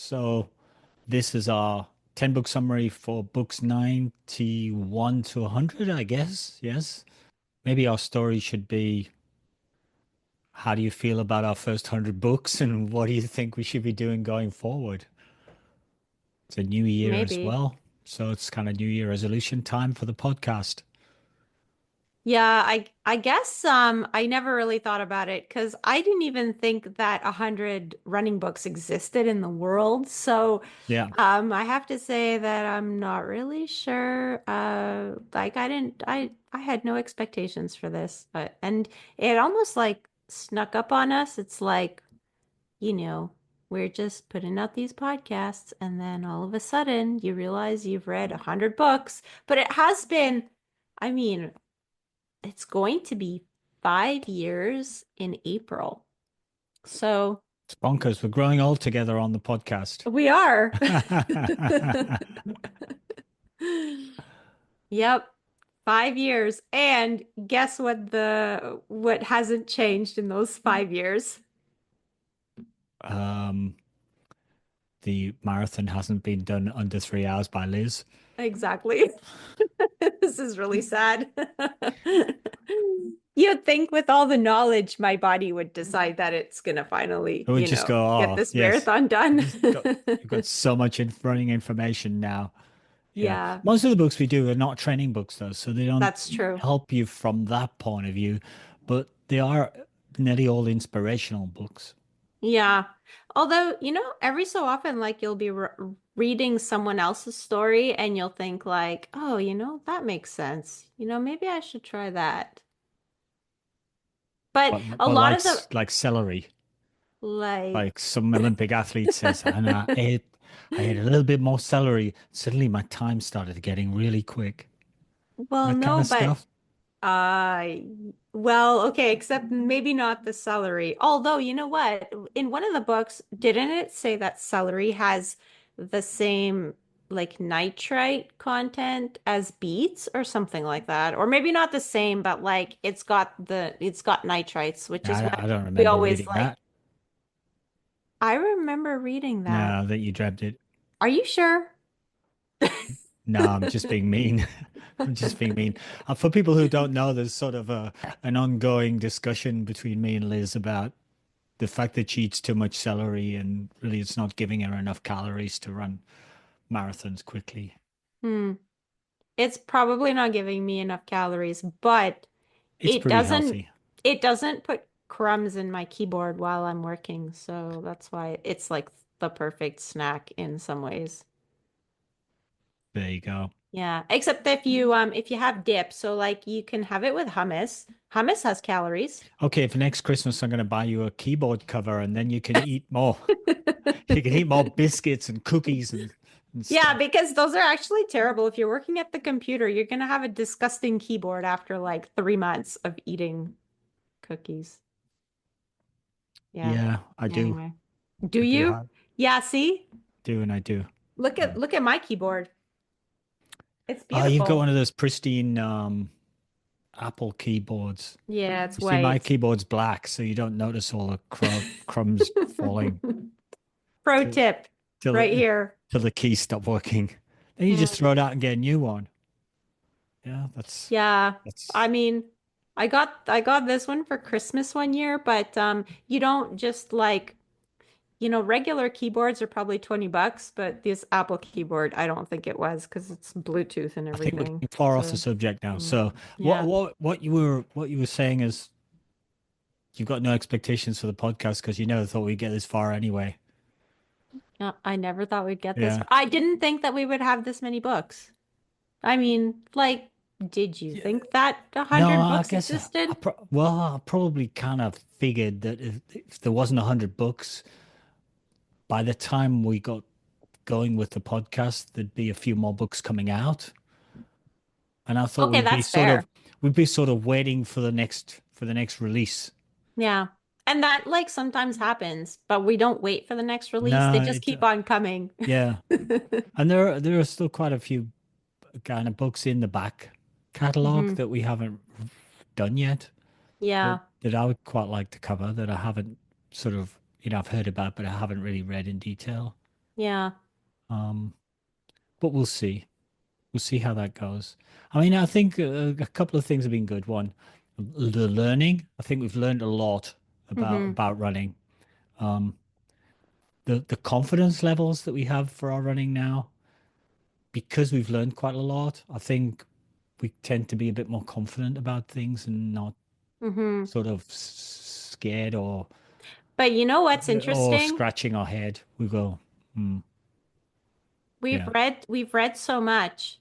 So this is our 10 book summary for books 91 to 100, I guess. Yes. Maybe our story should be how do you feel about our first 100 books and what do you think we should be doing going forward? It's a new year as Maybe. well. So it's kind of New Year resolution time for the podcast. Yeah, I guess I never really thought about it because I didn't even think that 100 running books existed in the world. So Yeah. I have to say that I'm not really sure. Like I had no expectations for this, but and it almost like snuck up on us. It's like, you know, we're just putting out these podcasts, and then all of a sudden you realize you've read 100 books. But it has been, I mean, it's going to be 5 years in April. So It's bonkers. We're growing old together on the podcast. we are. Yep. 5 years. And guess what hasn't changed in those 5 years? Um, the marathon hasn't been done under 3 hours by Liz. Exactly. This is really sad. You'd think with all the knowledge, my body would decide that it's gonna finally, It would just go, get oh, this yes. marathon done. You've got so much running information now. Yeah. Yeah, Most of the books we do are not training books, though, so they don't that's true. help you from that point of view, but they are nearly all inspirational books. Yeah. Although, every so often, like you'll be re reading someone else's story and you'll think like, oh, that makes sense. Maybe I should try that. But a But lot like of the like celery, like, like some Olympic athlete says, and I ate a little bit more celery. Suddenly my time started getting really quick. well, That kind no, of but stuff. uh well, okay, except maybe not the celery. Although, you know what? In one of the books, didn't it say that celery has the same like nitrite content as beets or something like that? Or maybe not the same, but like it's got nitrites, which is what I don't we remember always reading like. that. I remember reading that. No, that you dreamt it. Are you sure? No, I'm just being mean. I'm just being mean. For people who don't know, there's sort of an ongoing discussion between me and Liz about the fact that she eats too much celery and really it's not giving her enough calories to run marathons quickly. Hmm. It's probably not giving me enough calories, but It's it pretty doesn't healthy. it doesn't put crumbs in my keyboard while I'm working, so that's why it's like the perfect snack in some ways. There you go. Yeah, except if you have dip, so like you can have it with hummus. Hummus has calories. Okay, for next Christmas, I'm going to buy you a keyboard cover and then you can eat more. You can eat more biscuits and cookies and Yeah, stuff. because those are actually terrible. If you're working at the computer, you're gonna have a disgusting keyboard after like 3 months of eating cookies. Yeah. Yeah, I do. Anyway. Do I do you? have Yeah, see? do and I do. Look Yeah. at look at my keyboard. It's Oh, you've got one beautiful. of those pristine Apple keyboards. Yeah, it's You see, my white. keyboard's black, so you don't notice all the crumbs falling Pro till tip till right the, here. till the keys stop working. Then you just Mm, throw it out and get a new one. Yeah, yeah. I that's mean, I got this one for Christmas one year, but you don't just like, regular keyboards are probably $20, but this Apple keyboard, I don't think it was because it's Bluetooth and I think we're everything. getting far off the So, subject now. mm, So yeah. what you were saying is you've got no expectations for the podcast because you never thought we'd get this far anyway. Yeah, I never thought we'd get this Yeah. far. I didn't think that we would have this many books. I mean, like, did you Yeah. think that a No, hundred I books guess existed? I probably kind of figured that if there wasn't 100 books, by the time we got going with the podcast, there'd be a few more books coming out. And I thought Okay, that's fair. we'd be sort of waiting for the next release. Yeah. And that like sometimes happens, but we don't wait for the next release. They No, just keep on coming. yeah. And there are still quite a few kind of books in the back catalog Hmm. that we haven't done yet Yeah. that I would quite like to cover that I haven't sort of, I've heard about, but I haven't really read in detail. Yeah. Um, but we'll see. We'll see how that goes. I mean, I think a couple of things have been good. One, the learning. I think we've learned a lot Mm-hmm. about running. Um, the confidence levels that we have for our running now, because we've learned quite a lot. I think we tend to be a bit more confident about things and not Mm-hmm. sort of scared But you know what's or interesting? scratching our head. We go, hmm, We've yeah, read we've read so much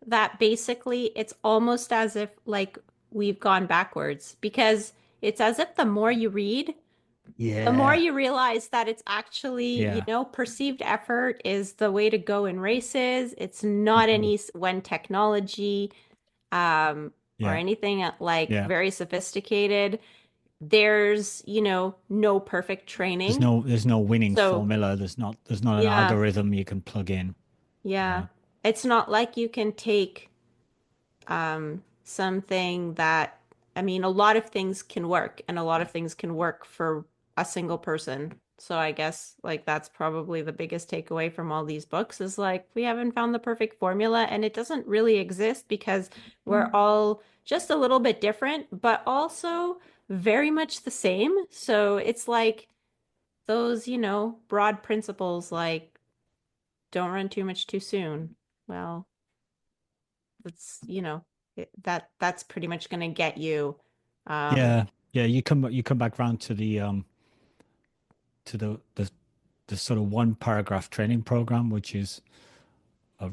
that basically it's almost as if like we've gone backwards because it's as if the more you read, the more yeah, you realize that it's actually, yeah, perceived effort is the way to go in races. It's not mhm, any when technology or yeah, anything like yeah. very sophisticated. There's, no perfect training. There's no winning So, formula. There's not an yeah, algorithm you can plug in. yeah. Yeah, It's not like you can take something that, I mean, a lot of things can work and a lot of things can work for a single person. So I guess like that's probably the biggest takeaway from all these books is like we haven't found the perfect formula and it doesn't really exist because we're all just a little bit different, but also very much the same. So it's like those, broad principles like don't run too much too soon. Well, that's that's pretty much going to get you um yeah, yeah. You come back round to the sort of one paragraph training program, which is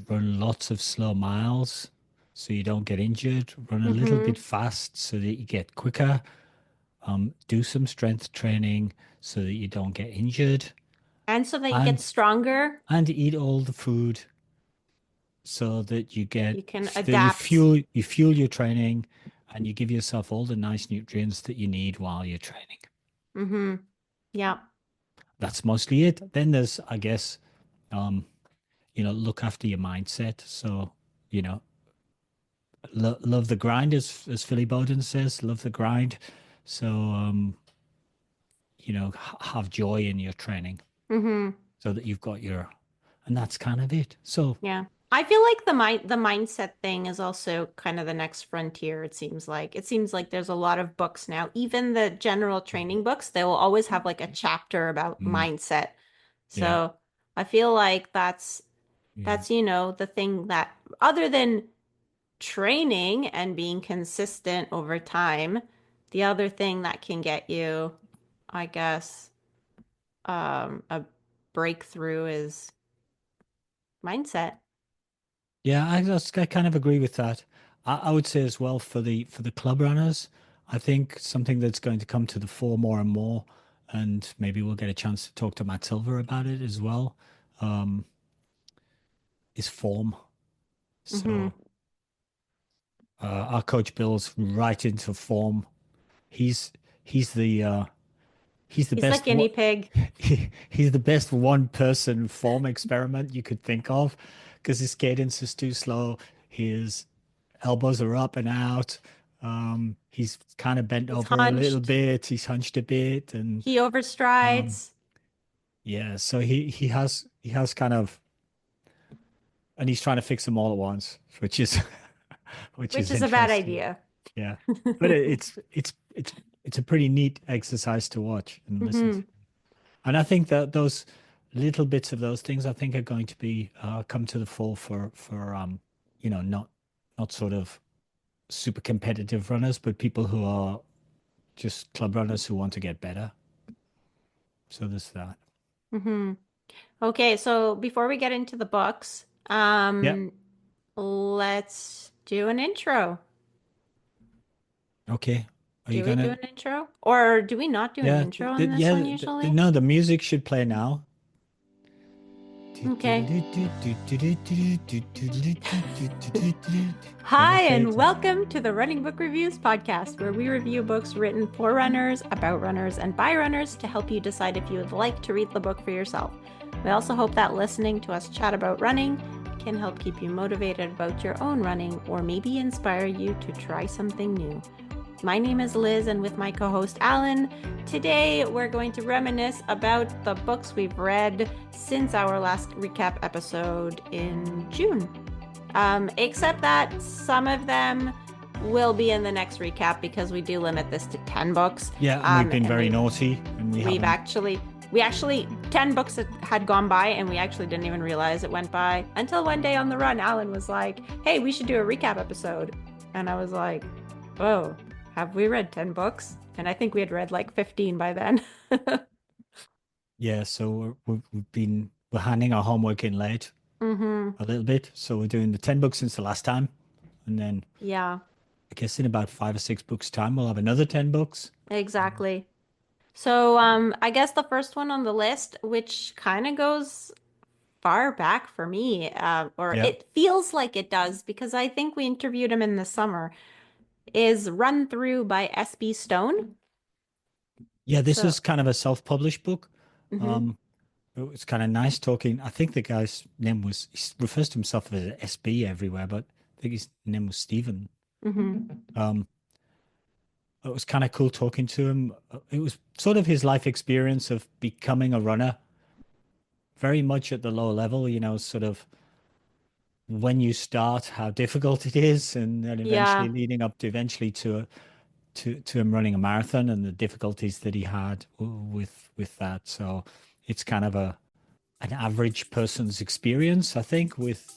run lots of slow miles so you don't get injured, run a little bit mhm. fast so that you get quicker, do some strength training so that you don't get injured, And so that you get and stronger, eat all the food so that you can that adapt. you fuel your training and you give yourself all the nice nutrients that you need while you're training. Mhm. Yeah. That's mostly it. Then there's, I guess, um, look after your mindset. So, you know, love the grind, as Philly Bowden says, love the grind. So, have joy in your training Mhm. so that you've got and that's kind of it. So, Yeah. I feel like the mindset thing is also kind of the next frontier, it seems like. It seems like there's a lot of books now, even the general training books, they will always have like a chapter about mm, mindset. yeah, So I feel like yeah, the thing that other than training and being consistent over time, the other thing that can get you, I guess, a breakthrough is mindset. yeah. I kind of agree with that. I would say as well for the club runners, I think something that's going to come to the fore more and more, and maybe we'll get a chance to talk to Matt Silver about it as well, um, is form. Hmm. So our coach Bill's right into form. He's he's the uh, he's the He's the best guinea what pig. he's the best one person form experiment you could think of because his cadence is too slow. His elbows are up and out. He's kind of bent He's over a little hunched. bit. He's hunched a bit, and He um, overstrides, yeah. So he has kind of, and he's trying to fix them all at once, which is which which is is a bad interesting. idea. Yeah, but it's a pretty neat exercise to watch and listen to. Hmm. And I think that those little bits of those things I think are going to be come to the fore for not sort of super competitive runners, but people who are just club runners who want to get better. So there's that. Hmm. Okay, so before we get into the books, Yeah. let's do an intro. Okay. Are you Do we do gonna? an intro? Or do we not do an Yeah. intro on this one usually? No, the music should play now. Okay. Hi, and Perfect. welcome to the Running Book Reviews podcast, where we review books written for runners, about runners, and by runners to help you decide if you would like to read the book for yourself. We also hope that listening to us chat about running can help keep you motivated about your own running or maybe inspire you to try something new. My name is Liz, and with my co host Alan, today we're going to reminisce about the books we've read since our last recap episode in June. Except that some of them will be in the next recap because we do limit this to 10 books. Yeah, and we've been And very naughty and we we've haven't. we actually 10 books that had gone by and we actually didn't even realize it went by until one day on the run Alan was like, hey, we should do a recap episode. And I was like, oh, have we read 10 books? And I think we had read like 15 by then. Yeah, so we're handing our homework in late Mm-hmm. a little bit. So we're doing the 10 books since the last time. And then Yeah, I guess in about 5 or 6 books time, we'll have another 10 books. exactly. So I guess the first one on the list, which kind of goes far back for me, or Yeah. it feels like it does because I think we interviewed him in the summer, is Run Through by S.B. Stone. Yeah, this So, is kind of a self-published book. mhm, Um, it was kind of nice talking. I think the guy's name he refers to himself as SB everywhere, but I think his name was Stephen. mhm. Um, it was kind of cool talking to him. It was sort of his life experience of becoming a runner, very much at the low level, sort of when you start, how difficult it is, and then eventually Yeah, leading up to eventually to him running a marathon and the difficulties that he had with that. So it's kind of an average person's experience, I think, with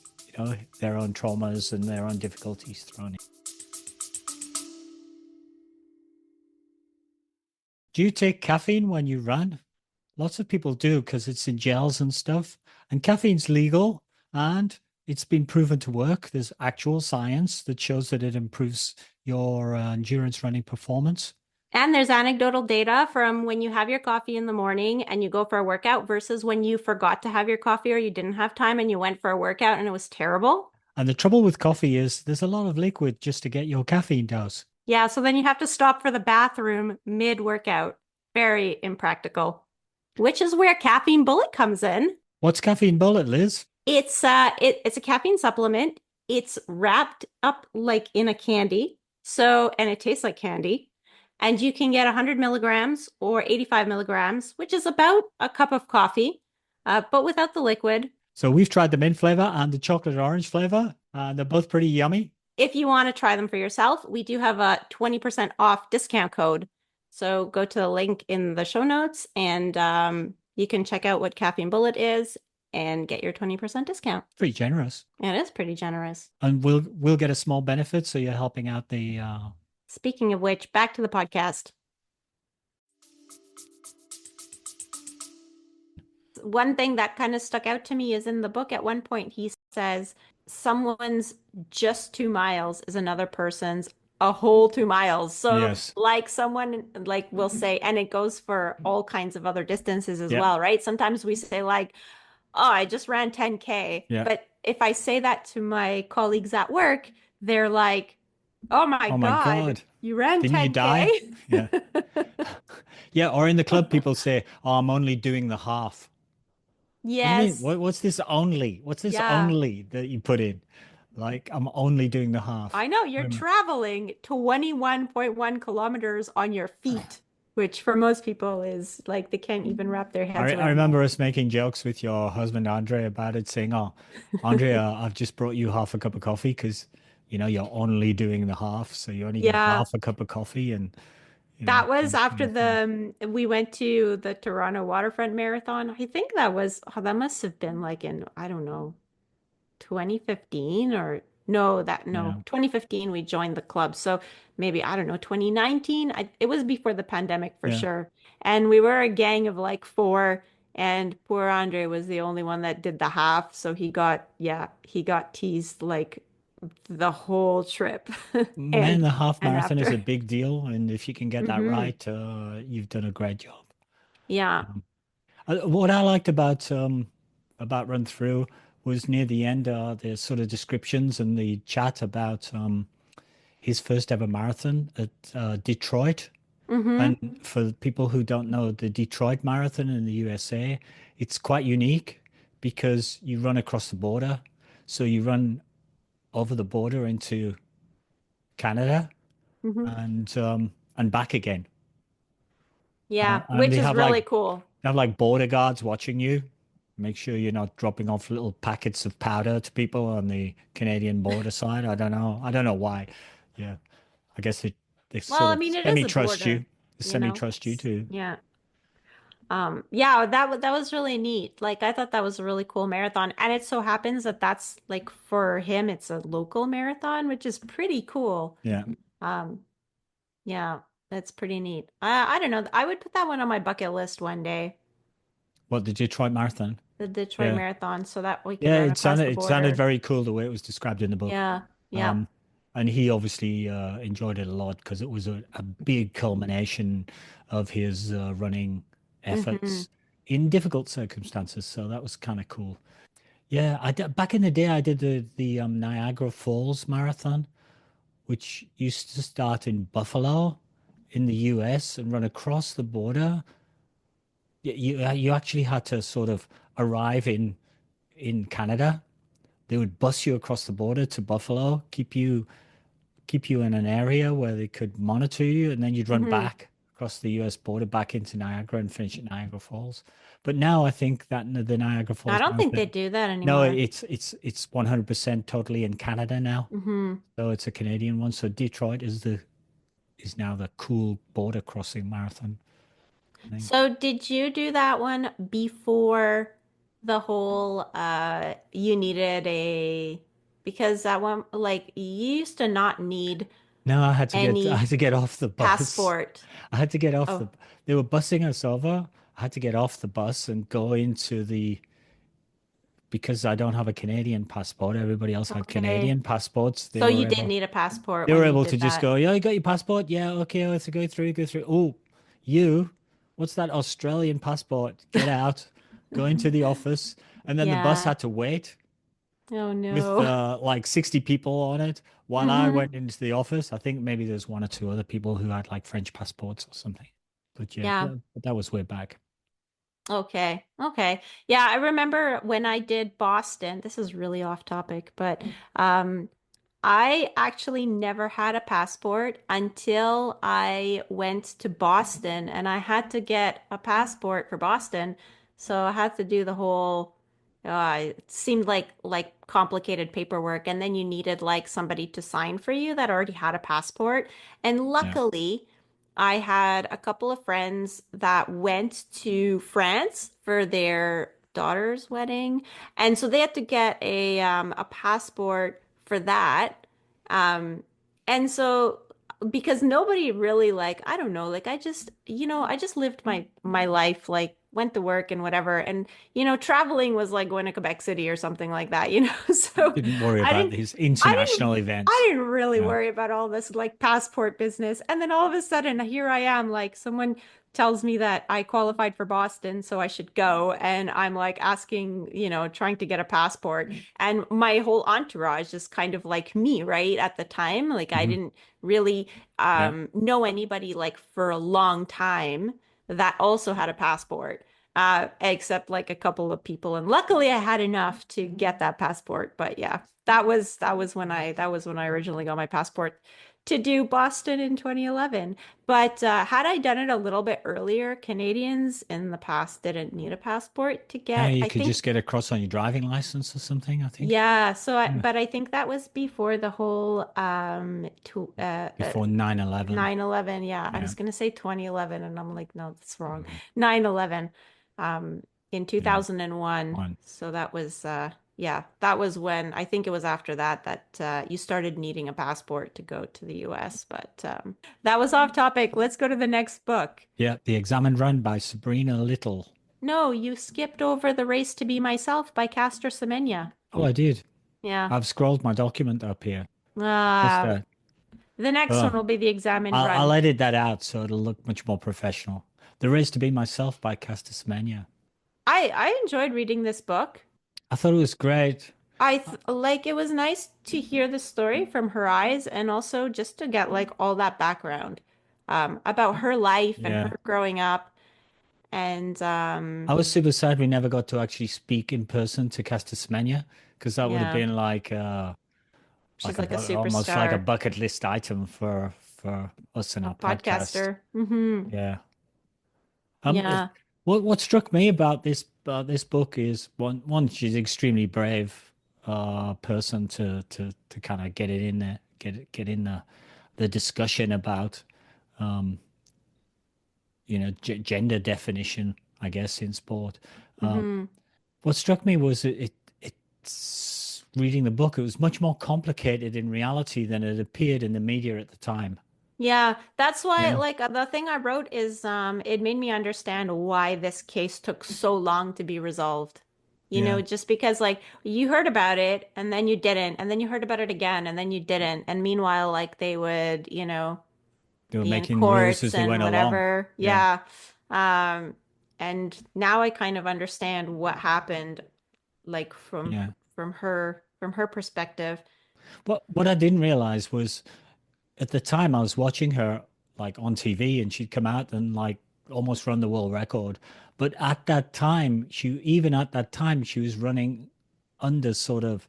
their own traumas and their own difficulties thrown in. Do you take caffeine when you run? Lots of people do because it's in gels and stuff. And caffeine's legal and it's been proven to work. There's actual science that shows that it improves your endurance running performance. and there's anecdotal data from when you have your coffee in the morning and you go for a workout versus when you forgot to have your coffee or you didn't have time and you went for a workout and it was terrible. And the trouble with coffee is there's a lot of liquid just to get your caffeine dose. Yeah, so then you have to stop for the bathroom mid-workout. Very impractical. Which is where Caffeine Bullet comes in. What's caffeine bullet, Liz? It's a caffeine supplement. It's wrapped up like in a candy. So, and it tastes like candy. And you can get 100 milligrams or 85 milligrams, which is about a cup of coffee, but without the liquid. So we've tried the mint flavor and the chocolate orange flavor, and they're both pretty yummy. If you want to try them for yourself, we do have a 20% off discount code. So go to the link in the show notes and you can check out what Caffeine Bullet is and get your 20% discount. Pretty generous. And it is pretty generous. And we'll get a small benefit, so you're helping out the Speaking of which, back to the podcast. One thing that kind of stuck out to me is in the book at one point he says someone's just 2 miles is another person's a whole 2 miles. So yes. like someone like will say, and it goes for all kinds of other distances as Yeah. well, right? Sometimes we say like, oh, I just ran 10K. Yeah. But if I say that to my colleagues at work, they're like, oh my Oh my God, God. you ran Didn't you die? 10K? Yeah. Yeah. Or in the club, people say, oh, I'm only doing the half. What do you mean? Yes. What's this only? What's this Yeah. only that you put in? Like, I'm only doing the half. I know you're Wait a minute. traveling 21.1 kilometers on your feet, which for most people is like they can't even wrap their heads I around that. remember us making jokes with your husband, Andre, about it, saying, oh, Andre, I've just brought you half a cup of coffee because, you're only doing the half. So you only get Yeah, half a cup of coffee and, that was it's kind after of fun. we went to the Toronto Waterfront Marathon. I think that must have been like in, I don't know, 2015 or no, Yeah. 2015 we joined the club. So maybe, I don't know, 2019. It was before the pandemic for Yeah. sure. And we were a gang of like four, and poor Andre was the only one that did the half. So he got teased like the whole trip Man, and the half and marathon is a after. big deal. And if you can get that Hmm. right, you've done a great job. Yeah. Um, what I liked about Run Through was near the end, the sort of descriptions and the chat about his first ever marathon at Detroit. Hmm. And for people who don't know, the Detroit Marathon in the USA, it's quite unique because you run across the border. So you run over the border into Canada. Hmm. and back again. Yeah, And which is really cool. they have like border guards watching you. Make sure you're not dropping off little packets of powder to people on the Canadian border side. I don't know. I don't know why. Yeah, I guess they Well, sort I of mean, it is semi a trust you. border, They you semi know. trust you too. Yeah. Yeah, that was really neat. Like I thought that was a really cool marathon. And it so happens that that's like for him, it's a local marathon, which is pretty cool. Yeah. Um, yeah, that's pretty neat. I don't know. I would put that one on my bucket list one day, What the Detroit Marathon? the Detroit Yeah. Marathon, so that we could Yeah, run across the it sounded border. very cool the way it was described in the book. Yeah, yeah. Um, and he obviously enjoyed it a lot because it was a big culmination of his running Hmm. efforts in difficult circumstances. So that was kind of cool. Yeah, back in the day, I did the Niagara Falls Marathon, which used to start in Buffalo in the US and run across the border. You actually had to sort of arrive in Canada. They would bus you across the border to Buffalo, keep you in an area where they could monitor you, and then you'd run Hmm. back across the US border back into Niagara and finish at Niagara Falls. But now I think that the Niagara I Falls don't think they Marathon, do that no, anymore. it's 100% totally in Canada now. Hmm. So it's a Canadian one. So Detroit is now the cool border crossing marathon, I think. So did you do that one before the whole you needed a because that one like you used to not need No, I any had to get off the bus. passport. I had to get off Oh, they were busing us over. I had to get off the bus and go into because I don't have a Canadian passport. Everybody else had okay. Canadian passports. So you did need a passport They were when you able to did just that. go, yeah, you got your passport? Yeah, okay, let's go through. Oh, you, what's that Australian passport? Get out, go into the office. And then the bus Yeah. had to wait Oh with no. like 60 people on it while I Hmm. went into the office. I think maybe there's one or two other people who had like French passports or something. But yeah, Yeah. but that was way back. Okay. Okay. Yeah, I remember when I did Boston. This is really off topic, but um I actually never had a passport until I went to Boston and I had to get a passport for Boston. So I had to do the whole it seemed like complicated paperwork and then you needed like somebody to sign for you that already had a passport. And Yeah, luckily, I had a couple of friends that went to France for their daughter's wedding. And so they had to get a passport for that. Um, and so because nobody really like, I don't know, like I just, I just lived my life, like went to work and whatever. And, traveling was like going to Quebec City or something like that, So didn't worry I about didn't these I didn't international I events. didn't really Yeah. worry about all this like passport business. And then all of a sudden here I am, like someone tells me that I qualified for Boston, so I should go. And I'm like asking, trying to get a passport. And my whole entourage is kind of like me, right? At the time, like I Mhm. didn't really Yeah. know anybody like for a long time that also had a passport. Except like a couple of people. And luckily I had enough to get that passport. But yeah, that was when I originally got my passport to do Boston in 2011. But had I done it a little bit earlier, Canadians in the past didn't need a passport to Now get, you I could think, just get across on your driving license or something, I think. yeah, Yeah. but I think that was before the whole Before 9/11. 9/11. Yeah, I Yeah. was gonna say 2011 and I'm like, no, that's wrong. Mhm. 9/11 in Yeah. 2001. One. So that was yeah, that was when I think it was after that you started needing a passport to go to the US. But that was off topic. Let's go to the next book. Yeah. The Examined Run by Sabrina Little. No, you skipped over The Race to Be Myself by Castor Semenya. Oh, I did. Yeah. I've scrolled my document up here. What's Uh, that? the next one Oh, will be the examined I'll run. edit that out so it'll look much more professional. The Race to Be Myself by Castor Semenya. I enjoyed reading this book. I thought it was great. Like it was nice to hear the story from her eyes and also just to get like all that background about her life and Yeah. her growing up and I was super sad we never got to actually speak in person to Castor Semenya because that would have yeah, been she's like like a almost like a superstar. bucket list item for us in A our podcast. podcaster. Mm-hmm. Yeah. It, Yeah. what struck me about this book is one she's extremely brave person to kind of get it in there, get in the discussion about gender definition, I guess, in sport. Um, Mm-hmm. what struck me was it's reading the book. It was much more complicated in reality than it appeared in the media at the time. Yeah, that's why Yeah, like the thing I wrote is it made me understand why this case took so long to be resolved. You yeah. know, just because like you heard about it and then you didn't, and then you heard about it again and then you didn't. And meanwhile, like they would, They were be in making rules courts as they and went along. whatever. Yeah, Yeah. Um, and now I kind of understand what happened like yeah. from her perspective. What I didn't realize was at the time I was watching her like on TV and she'd come out and like almost run the world record. But at that time, even at that time, she was running under sort of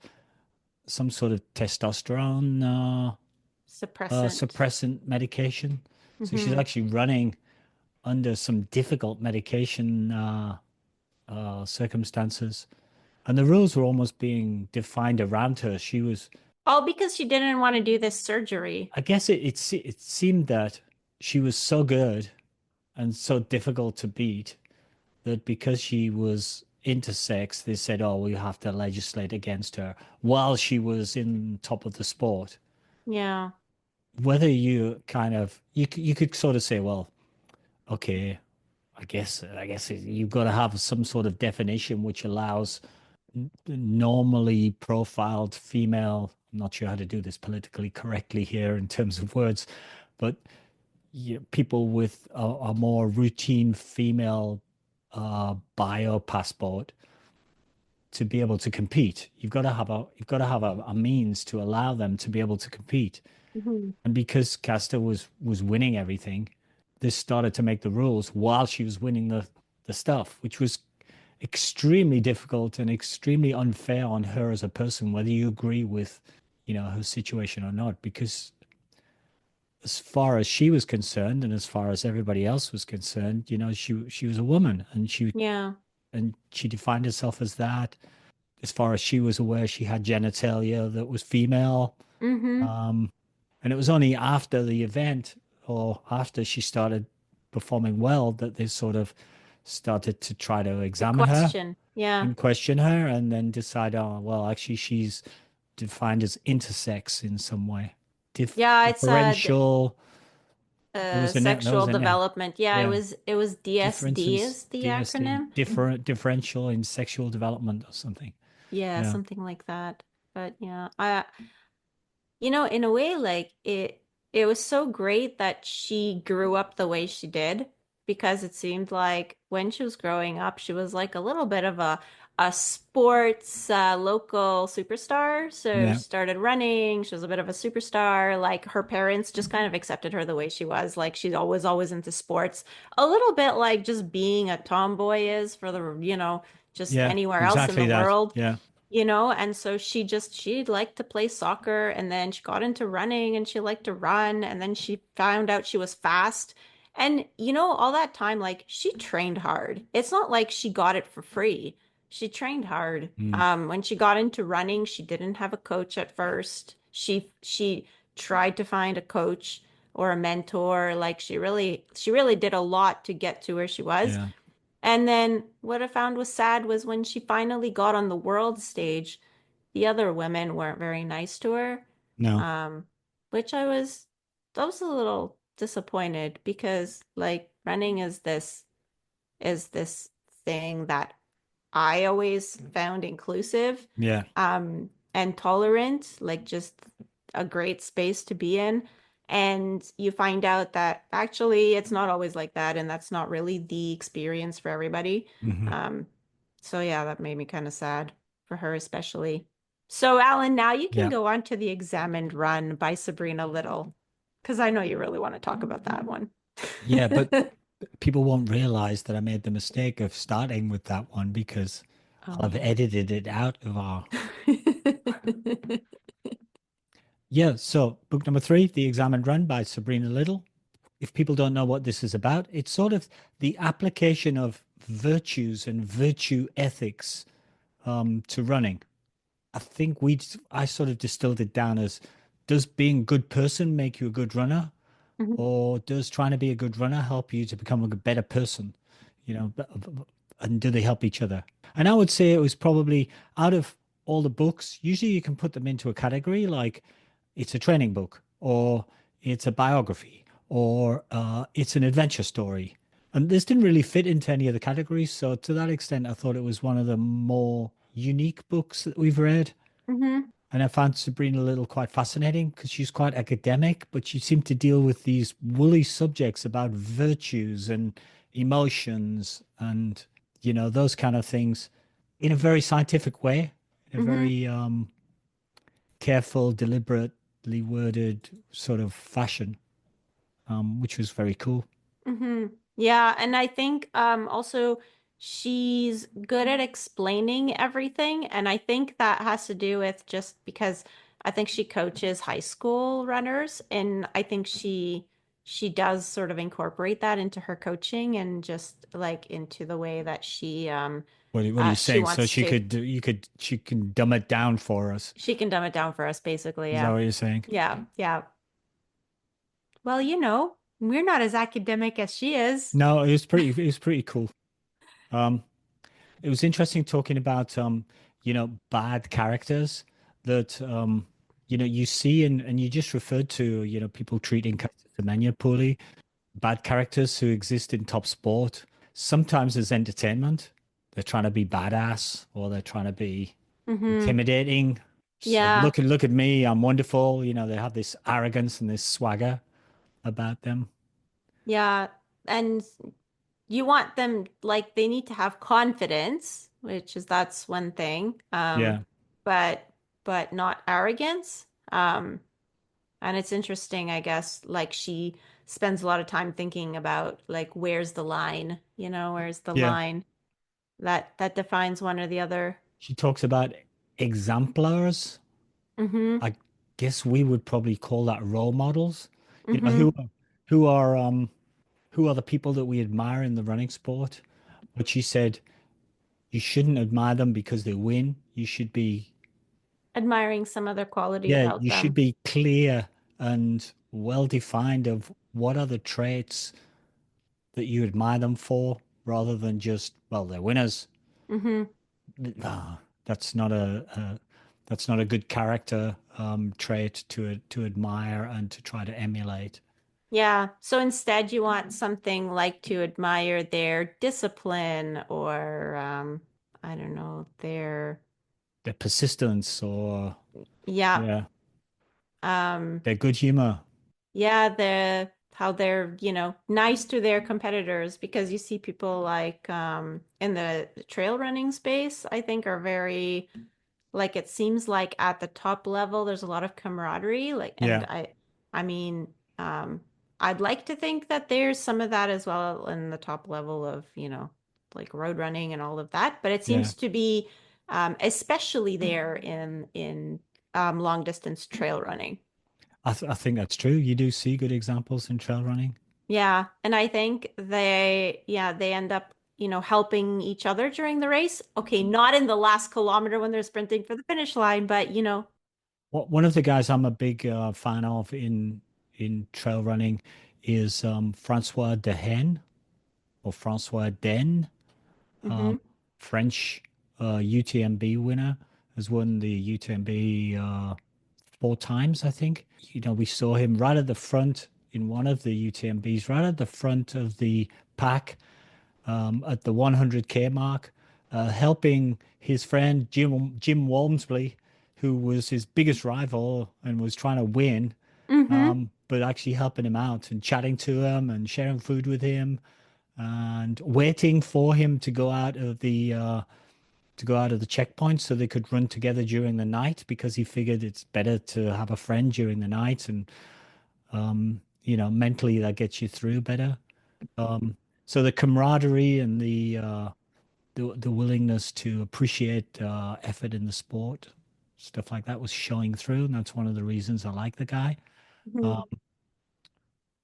some sort of testosterone Suppressant. suppressant medication. So she's Hmm. actually running under some difficult medication circumstances. And the rules were almost being defined around her. She was, All because she didn't want to do this surgery. I guess it seemed that she was so good and so difficult to beat that because she was intersex, they said, oh, we have to legislate against her while she was in top of the sport. Yeah. Whether you kind of, you could sort of say, well, okay, I guess you've got to have some sort of definition which allows normally profiled female. I'm not sure how to do this politically correctly here in terms of words, but people with a more routine female bio passport to be able to compete. You've got to have a means to allow them to be able to compete. Hmm. And because Casta was winning everything, this started to make the rules while she was winning the stuff, which was extremely difficult and extremely unfair on her as a person, whether you agree with, her situation or not. Because as far as she was concerned, and as far as everybody else was concerned, she was a woman, Yeah. and she defined herself as that. As far as she was aware, she had genitalia that was female. Hmm. Um, and it was only after the event or after she started performing well that they sort of started to try to The examine her question. Yeah. and question her and then decide, oh, well, actually, she's defined as intersex in some way. Yeah, it's Differential. There sexual was a name. development. Yeah, Yeah. it was DSD Differences, is the DSD, acronym. differential in sexual development or something. Yeah, Yeah. something like that. But yeah, in a way, like it was so great that she grew up the way she did because it seemed like when she was growing up, she was like a little bit of a sports local superstar. So she Yeah. started running. She was a bit of a superstar. Like her parents just kind of accepted her the way she was. Like she's always into sports. A little bit like just being a tomboy is for just Yeah. anywhere else in the Exactly that. world, Yeah. and so she liked to play soccer and then she got into running and she liked to run and then she found out she was fast. And all that time like she trained hard. It's not like she got it for free. She trained hard. Mm. When she got into running, she didn't have a coach at first. She tried to find a coach or a mentor. Like she really did a lot to get to where she was. Yeah. And then what I found was sad was when she finally got on the world stage, the other women weren't very nice to her. No. Um, which I was a little disappointed because like running is this thing that I always found inclusive, Yeah. and tolerant, like just a great space to be in. And you find out that actually it's not always like that, and that's not really the experience for everybody. Hmm. Um, so yeah, that made me kind of sad for her, especially. So, Alan, now you can Yeah. go on to the Examined Run by Sabrina Little, because I know you really want to talk about that one. Yeah. But people won't realize that I made the mistake of starting with that one because Oh I'll have yeah. edited it out of our. Yeah, so book number three, The Exam and Run by Sabrina Little. If people don't know what this is about, it's sort of the application of virtues and virtue ethics to running. I sort of distilled it down as, does being a good person make you a good runner, Mhm. or does trying to be a good runner help you to become a better person? You know, and do they help each other? And I would say it was probably out of all the books, usually you can put them into a category like it's a training book, or it's a biography, or it's an adventure story. And this didn't really fit into any of the categories. So to that extent, I thought it was one of the more unique books that we've read. Hmm. And I found Sabrina Little quite fascinating because she's quite academic, but she seemed to deal with these woolly subjects about virtues and emotions and, those kind of things in a very scientific way, in a Hmm. very careful, deliberately worded sort of fashion, which was very cool. Hmm. Yeah, and I think also she's good at explaining everything, and I think that has to do with just because I think she coaches high school runners, and I think she does sort of incorporate that into her coaching and just like into the way that What are you she saying? So wants to. she can dumb it down for us. She can dumb it down for us, basically. Is that Yeah. what you're saying? Yeah. Yeah. Well, we're not as academic as she is. No, it was pretty cool. Um, It was interesting talking about bad characters that you see and you just referred to, people treating Semenya poorly, bad characters who exist in top sport, sometimes as entertainment. They're trying to be badass or they're trying to be Hmm. intimidating. Just like Yeah. look at me, I'm wonderful. They have this arrogance and this swagger about them. Yeah. And you want them like they need to have confidence, which is that's one thing. Yeah, But not arrogance. And it's interesting, I guess, like she spends a lot of time thinking about like where's the line, where's the yeah. line that defines one or the other. She talks about exemplars. Mm-hmm. I guess we would probably call that role models. You know, Mm-hmm. who are who are the people that we admire in the running sport? But she said you shouldn't admire them because they win. You should be, Admiring some other quality yeah, about you should them. be clear and well defined of what are the traits that you admire them for, rather than just, well, they're winners. Mm-hmm. That's not that's not a good character trait to admire and to try to emulate. Yeah. So instead, you want something like to admire their discipline or, I don't know, Their persistence or yeah, yeah, um, their good humor. yeah, how they're, nice to their competitors because you see people like, in the trail running space, I think are very like it seems like at the top level there's a lot of camaraderie like and Yeah, I mean um I'd like to think that there's some of that as well in the top level of like road running and all of that, but it yeah. seems to be especially there in long distance trail running. I think that's true. You do see good examples in trail running. Yeah, and I think they end up helping each other during the race. Okay, not in the last kilometer when they're sprinting for the finish line, but One of the guys I'm a big fan of in trail running is Francois Dehen or Francois Den, mhm. French UTMB winner, has won the UTMB four times, I think. We saw him right at the front in one of the UTMBs, right at the front of the pack at the 100K mark, helping his friend Jim Walmsley, who was his biggest rival and was trying to win, Mhm. but actually helping him out and chatting to him and sharing food with him and waiting for him to go out of the checkpoint so they could run together during the night because he figured it's better to have a friend during the night and mentally that gets you through better. So the camaraderie and the willingness to appreciate effort in the sport, stuff like that was showing through, and that's one of the reasons I like the guy. Um, Mhm.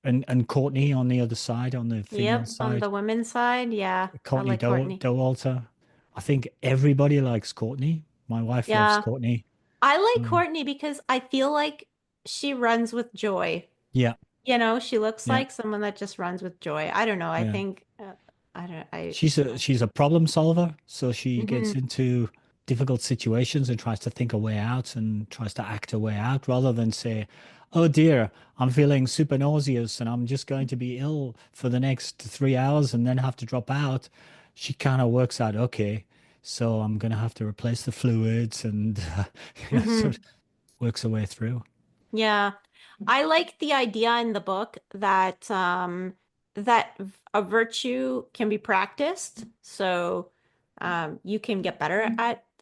and Courtney on the other side, on the female Yep, on side, the women's side, yeah, I Courtney like Courtney. Dowalter. I think everybody likes Courtney. My wife loves Yeah, Courtney. I like Um, Courtney because I feel like she runs with joy. yeah, She looks yeah, like someone that just runs with joy. I don't know. I yeah. think I don't I She's a problem solver, so she gets hmm into difficult situations and tries to think a way out and tries to act a way out rather than say, "Oh dear, I'm feeling super nauseous and I'm just going to be ill for the next 3 hours and then have to drop out." She kind of works out, okay, so I'm gonna have to replace the fluids and sort hmm of works her way through. Yeah. I like the idea in the book that a virtue can be practiced. So you can get better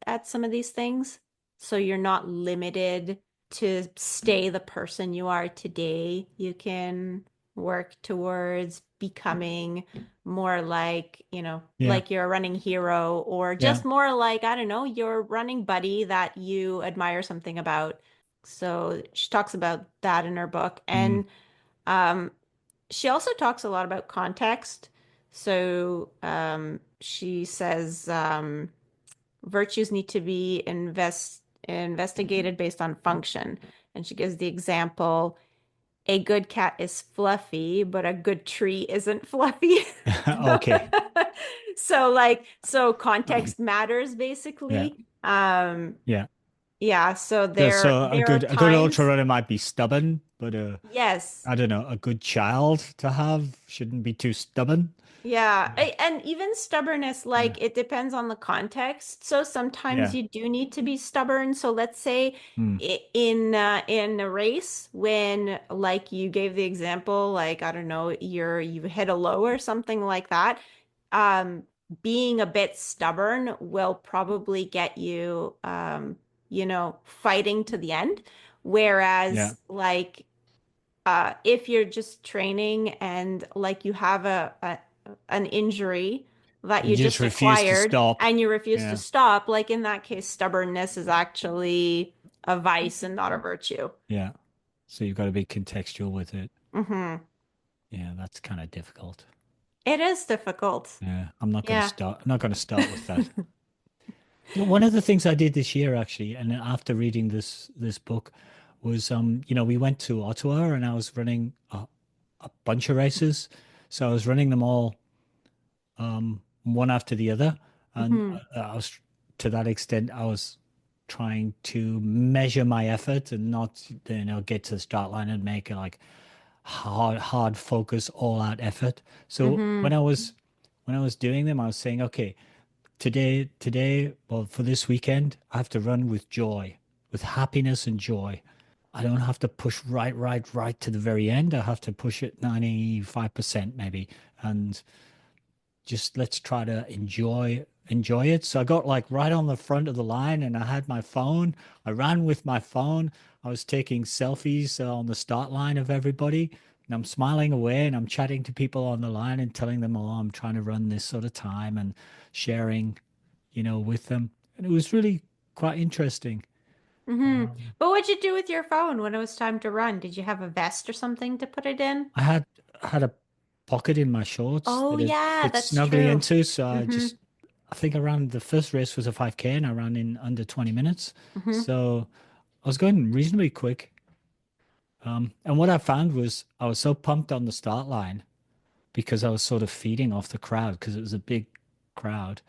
at some of these things. So you're not limited to stay the person you are today. You can work towards becoming more like, Yeah, like you're a running hero or yeah, just more like, I don't know, your running buddy that you admire something about. So she talks about that in her book. mm. And um, she also talks a lot about context. So she says virtues need to be investigated based on function. And she gives the example, a good cat is fluffy, but a good tree isn't fluffy. Okay, So context matters yeah, basically. yeah. Yeah, so there So there are a good ultra times, runner might be stubborn, but yes. I don't know, a good child to have shouldn't be too stubborn. Yeah, Yeah. and even stubbornness, Yeah. like it depends on the context. So sometimes Yeah. you do need to be stubborn. So let's say Mm. in a race when like you gave the example, like I don't know, you hit a low or something like that. Um, Being a bit stubborn will probably get you fighting to the end. Yeah. Whereas like if you're just training and like you have an injury that You you just just refuse to acquired stop. and you refuse to Yeah. stop, like in that case, stubbornness is actually a vice and not a virtue. Yeah. So you've got to be contextual with it. Hmm Yeah, that's kind of difficult. It is difficult. Yeah. Yeah. I'm not going to start with that. One of the things I did this year actually, and after reading this book was we went to Ottawa and I was running a bunch of races. So I was running them all one after the other. And hmm I was, to that extent, I was trying to measure my effort and not, get to the start line and make a like hard focus, all out effort. So hmm when I was doing them, I was saying, okay, well, for this weekend, I have to run with joy, with happiness and joy. I don't have to push right to the very end. I have to push it 95% maybe. And just let's try to enjoy it. So I got like right on the front of the line and I had my phone. I ran with my phone. I was taking selfies on the start line of everybody. And I'm smiling away and I'm chatting to people on the line and telling them, oh, I'm trying to run this sort of time and sharing, with them. And it was really quite interesting. hmm But what'd you do with your phone when it was time to run? Did you have a vest or something to put it in? I had a pocket in my shorts Oh that it yeah, fits that's snugly true. into. So Hmm I think around the first race was a 5K and I ran in under 20 minutes. hmm So I was going reasonably quick. And what I found was I was so pumped on the start line because I was sort of feeding off the crowd because it was a big crowd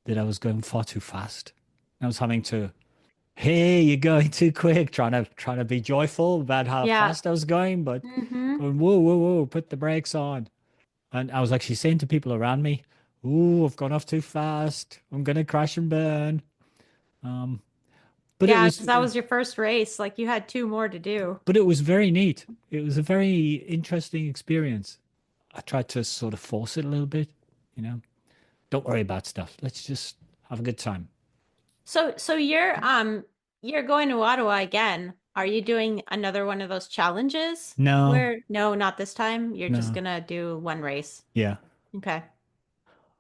that I was going far too fast. I was having to, hey, you're going too quick, trying to be joyful about how Yeah. fast I was going, but hmm going, whoa, put the brakes on. And I was actually saying to people around me, ooh, I've gone off too fast. I'm gonna crash and burn. Um, but it Yeah, was because that was your first race. Like you had two more to do. but it was very neat. It was a very interesting experience. I tried to sort of force it a little bit, you know. Don't worry about stuff. Let's just have a good time. So you're going to Ottawa again. Are you doing another one of those challenges? No, Where no, not this time. You're just no. gonna do one race. Yeah, Okay.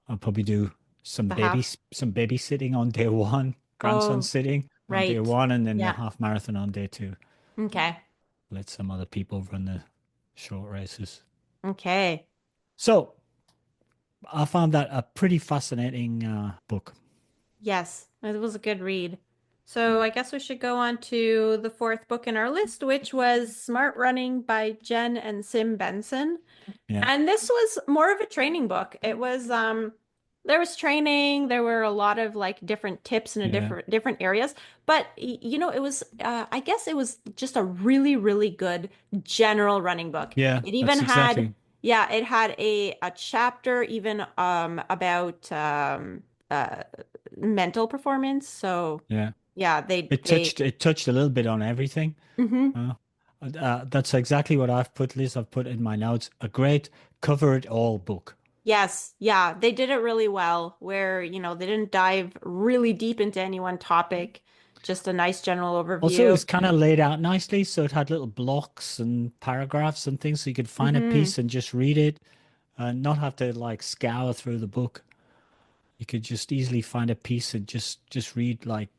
I'll probably do The half. some babysitting on day one, grandson Oh, sitting. on day Right. one and then the Yeah. half marathon on day two. Okay. Let some other people run the short races. Okay. So I found that a pretty fascinating book. Yes, it was a good read. So I guess we should go on to the fourth book in our list, which was Smart Running by Jen and Sim Benson. Yeah, And this was more of a training book. It was there was training, there were a lot of like different tips in a yeah, different areas, but you know, it was I guess it was just a really really good general running book. yeah. It even That's had exactly. yeah, it had a chapter even about mental performance. So Yeah, yeah, they it touched a little bit on everything. mhm. Uh, that's exactly what I've put, Liz. I've put in my notes. A great cover it all book. Yes, yeah, they did it really well where, you know, they didn't dive really deep into any one topic, just a nice general Also, it overview. was kind of laid out nicely, so it had little blocks and paragraphs and things, so you could find a Hmm. piece and just read it, and not have to like scour through the book. You could just easily find a piece and just read like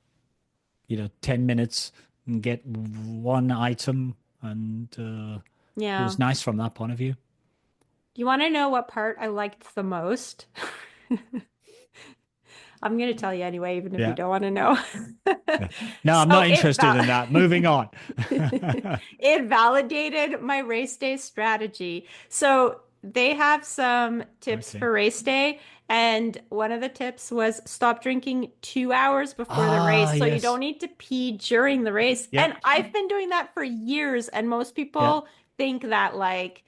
10 minutes and get one item, and it Yeah. was nice from that point of view. Do you want to know what part I liked the most? I'm going to tell you anyway, even if you Yeah. don't want to know. Yeah. No, I'm So not interested in that. Moving on. it validated my race day strategy. So they have some tips Okay. for race day, and one of the tips was stop drinking 2 hours before the Ah, race, so you don't yes. need to pee during the race. And Yep. I've been doing that for years, and most Yep. people think that like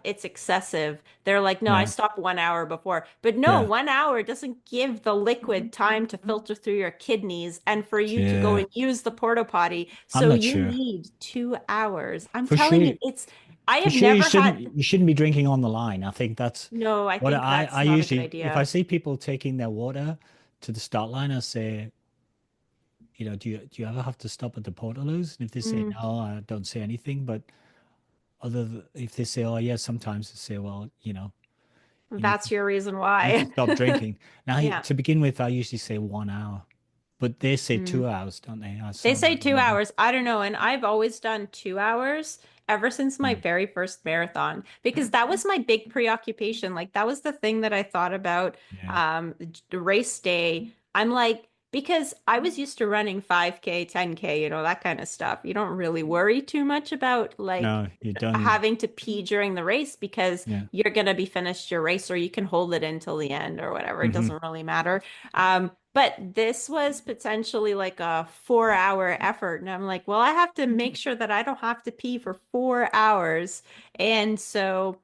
it's excessive. They're like, no, I No. stop 1 hour before. But no, Yeah. 1 hour doesn't give the liquid time to filter through your kidneys and for you to go Yeah. and use the porta potty. I'm So not you sure. need 2 hours. I'm For telling you, sure. I For have sure, never had, you shouldn't be drinking on the line. I think that's no, I what think I that's not a good usually, if I idea. see people taking their water to the start line, I say, do you ever have to stop at the portaloos? And if they say Mm, no, I don't say anything. But if they say, oh yeah, sometimes they say, well, you need to that's your reason you need to why. stop drinking. Now, Yeah. to begin with, I usually say 1 hour, but they say Mm. 2 hours, don't they? I They saw say that on two the book. hours. I don't know. And I've always done 2 hours ever since my Mm, very first marathon because that was my big preoccupation. Like that was the thing that I thought about yeah. the race day. I'm like, because I was used to running 5K, 10K, you know, that kind of stuff. You don't really worry too much about like No, you don't. having to pee during the race because Yeah. you're going to be finished your race or you can hold it until the end or whatever. It Hmm. doesn't really matter. But this was potentially like a 4 hour effort. And I'm like, well, I have to make sure that I don't have to pee for 4 hours. And so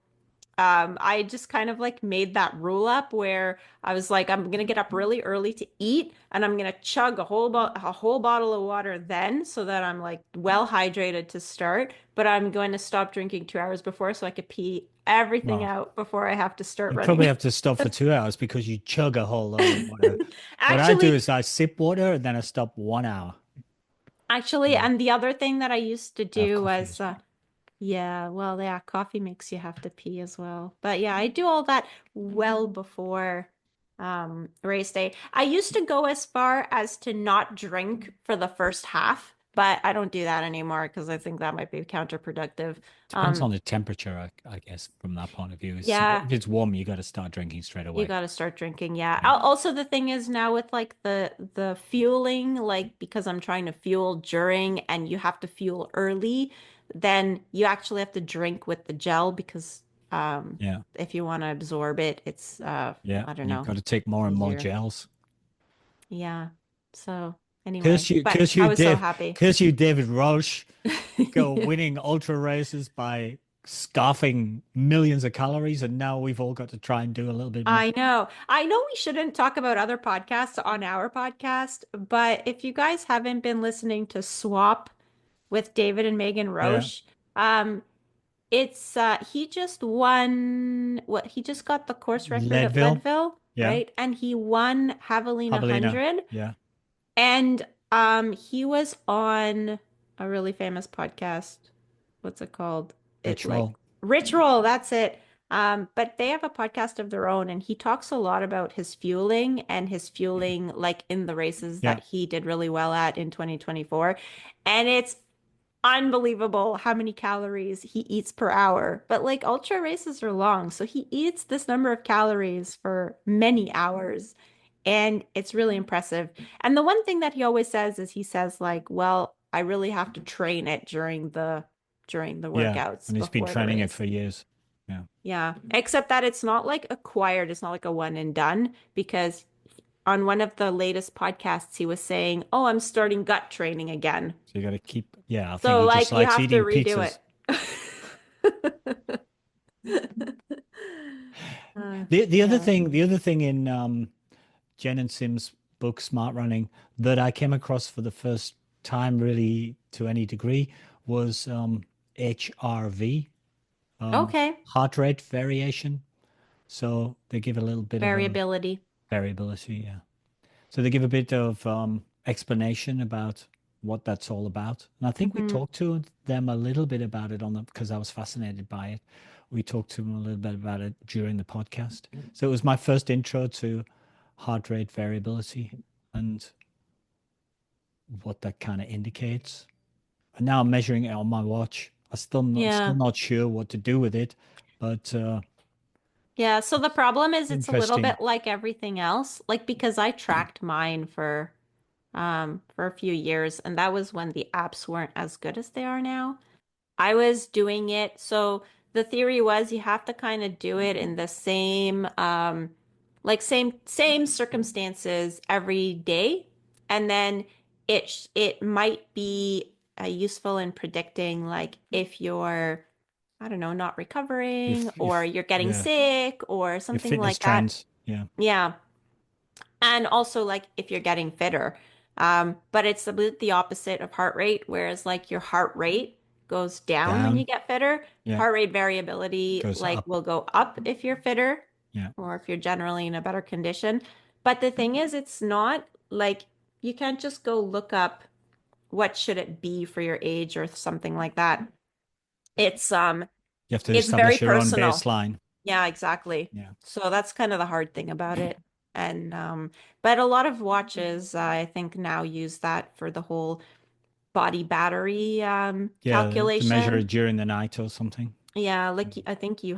I just kind of like made that rule up where I was like, I'm gonna get up really early to eat, and I'm gonna chug a whole bottle of water then, so that I'm like well hydrated to start. But I'm going to stop drinking 2 hours before, so I could pee everything Well, out before I have to start you probably running. have to stop for 2 hours because you chug a whole lot of water. What I do Actually, is I sip water and then I stop 1 hour. actually, Mm. and the other thing that I used to I have do coffee was as well. yeah, well, yeah, coffee makes you have to pee as well. But yeah, I do all that well before race day. I used to go as far as to not drink for the first half, but I don't do that anymore because I think that might be counterproductive. Depends Um on the temperature, I guess, from that point of view. yeah, If it's warm, you got to start drinking straight you away. got to start drinking. Yeah. Yeah. Also, the thing is now with like the fueling, like because I'm trying to fuel during and you have to fuel early, then you actually have to drink with the gel because Yeah. if you want to absorb it, it's Yeah. I don't You've know, got to take more and more easier. gels. Yeah. So anyway, but Curse I you, was so Dave. happy. Curse you, David Roche. Go winning ultra races by scoffing millions of calories, and now we've all got to try and do a little bit more. I know. I know we shouldn't talk about other podcasts on our podcast, but if you guys haven't been listening to Swap with David and Megan Yeah. Roche, it's he just won what he just got the course record at Leadville. Leadville, Yeah. right? And he won Javelina Javelina. 100 Yeah. and he was on a really famous podcast. What's it called? It Rich like roll. Rich Roll, that's it. But they have a podcast of their own, and he talks a lot about his fueling and his fueling, like in the races Yeah. that he did really well at in 2024. And it's unbelievable how many calories he eats per hour. But like ultra races are long, so he eats this number of calories for many hours. And it's really impressive. And the one thing that he always says is he says like, well, I really have to train it during the Yeah. workouts And he's been before the training it race. for years. Yeah. Yeah, except that it's not like acquired, it's not like a one and done because on one of the latest podcasts he was saying, "Oh, I'm starting gut training again." So you got to keep, yeah, I think So he just like you likes have to eating redo pizzas. it. Uh, yeah. The other thing in Jen and Sim's book Smart Running that I came across for the first time really to any degree was HRV, Okay. heart rate variation. So they give a little bit of a Variability. variability, yeah. So they give a bit of explanation about what that's all about. And I think we Hmm. talked to them a little bit about it on the because I was fascinated by it. We talked to them a little bit about it during the podcast. So it was my first intro to heart rate variability and what that kind of indicates. And now I'm measuring it on my watch. I still Yeah. not sure what to do with it, but Yeah, so the it's problem is it's a little interesting. bit like everything else. Like because I tracked mine for a few years and that was when the apps weren't as good as they are now. I was doing it. So the theory was you have to kind of do it in the same like same circumstances every day. And then it might be useful in predicting like if you're I don't know, not recovering or If you're getting yeah, sick or your something fitness like that. trends, yeah, Yeah. And also like if you're getting fitter. But it's a bit the opposite of heart rate, whereas like your heart rate goes down when you down, get fitter. yeah, Heart rate variability goes like up, will go up if you're fitter yeah. or if you're generally in a better condition. But the thing is, it's not like you can't just go look up what should it be for your age or something like that. It's um You have to it's very establish your own personal. baseline. Yeah, exactly. Yeah. So that's kind of the hard thing about it. And but a lot of watches I think now use that for the whole body battery Yeah, to measure it calculation. during the night or something. Yeah, like I think you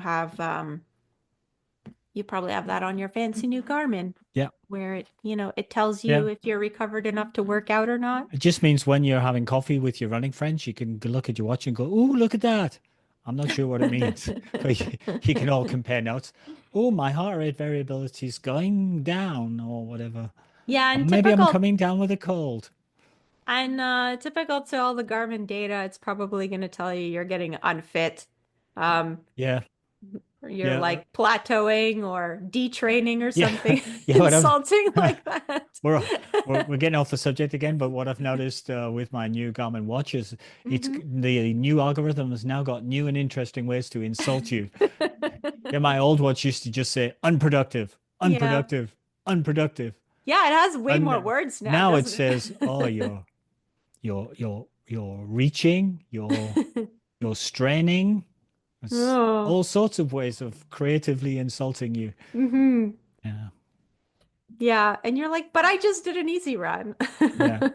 probably have that on your fancy new Garmin Yeah, where it tells yeah. you if you're recovered enough to work out or not. It just means when you're having coffee with your running friends, you can look at your watch and go, "Oh, look at that." I'm not sure what it means, but you can all compare notes. Oh, my heart rate variability is going down or whatever. Yeah, Or and maybe I'm typical coming down with a cold. typical to all the Garmin data, it's probably going to tell you you're getting unfit. Um, Yeah, you're yeah, like plateauing or detraining or yeah, something yeah. What I've insulting like that. we're, we're getting off the subject again, but what I've noticed with my new Garmin watch is it's Hmm. the new algorithm has now got new and interesting ways to insult you. Yeah, my old watch used to just say unproductive, Yeah. unproductive, unproductive. Yeah, it has way more And words now, now it doesn't says, oh, you're reaching, it? you're straining. It's Oh. all sorts of ways of creatively insulting you. Hmm. Yeah. Yeah, and you're like, but I just did an easy run. Yeah.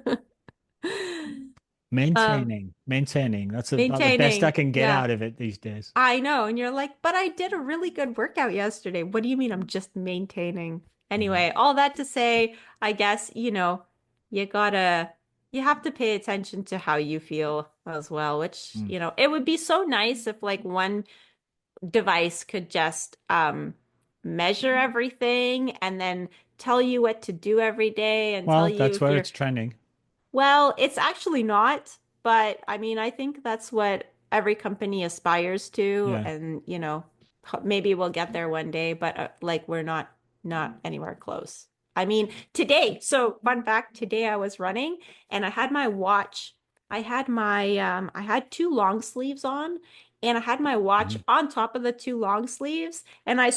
Um, Maintaining. That's about the best I maintaining. can get Yeah. out of it these days. I know. And you're like, but I did a really good workout yesterday. What do you mean I'm just maintaining? Yeah. Anyway, all that to say, I guess, you gotta, you have to pay attention to how you feel as well, which, Mm. it would be so nice if like one device could just measure everything and then tell you what to do every day and tell Well, you that's if where you're it's trending. well, it's actually not, but I mean, I think that's what every company aspires to, Yeah. and maybe we'll get there one day, but like we're not anywhere close. I mean, today, so fun fact, today I was running and I had my watch. I had two long sleeves on and I had my watch Mhm. on top of the two long sleeves and I was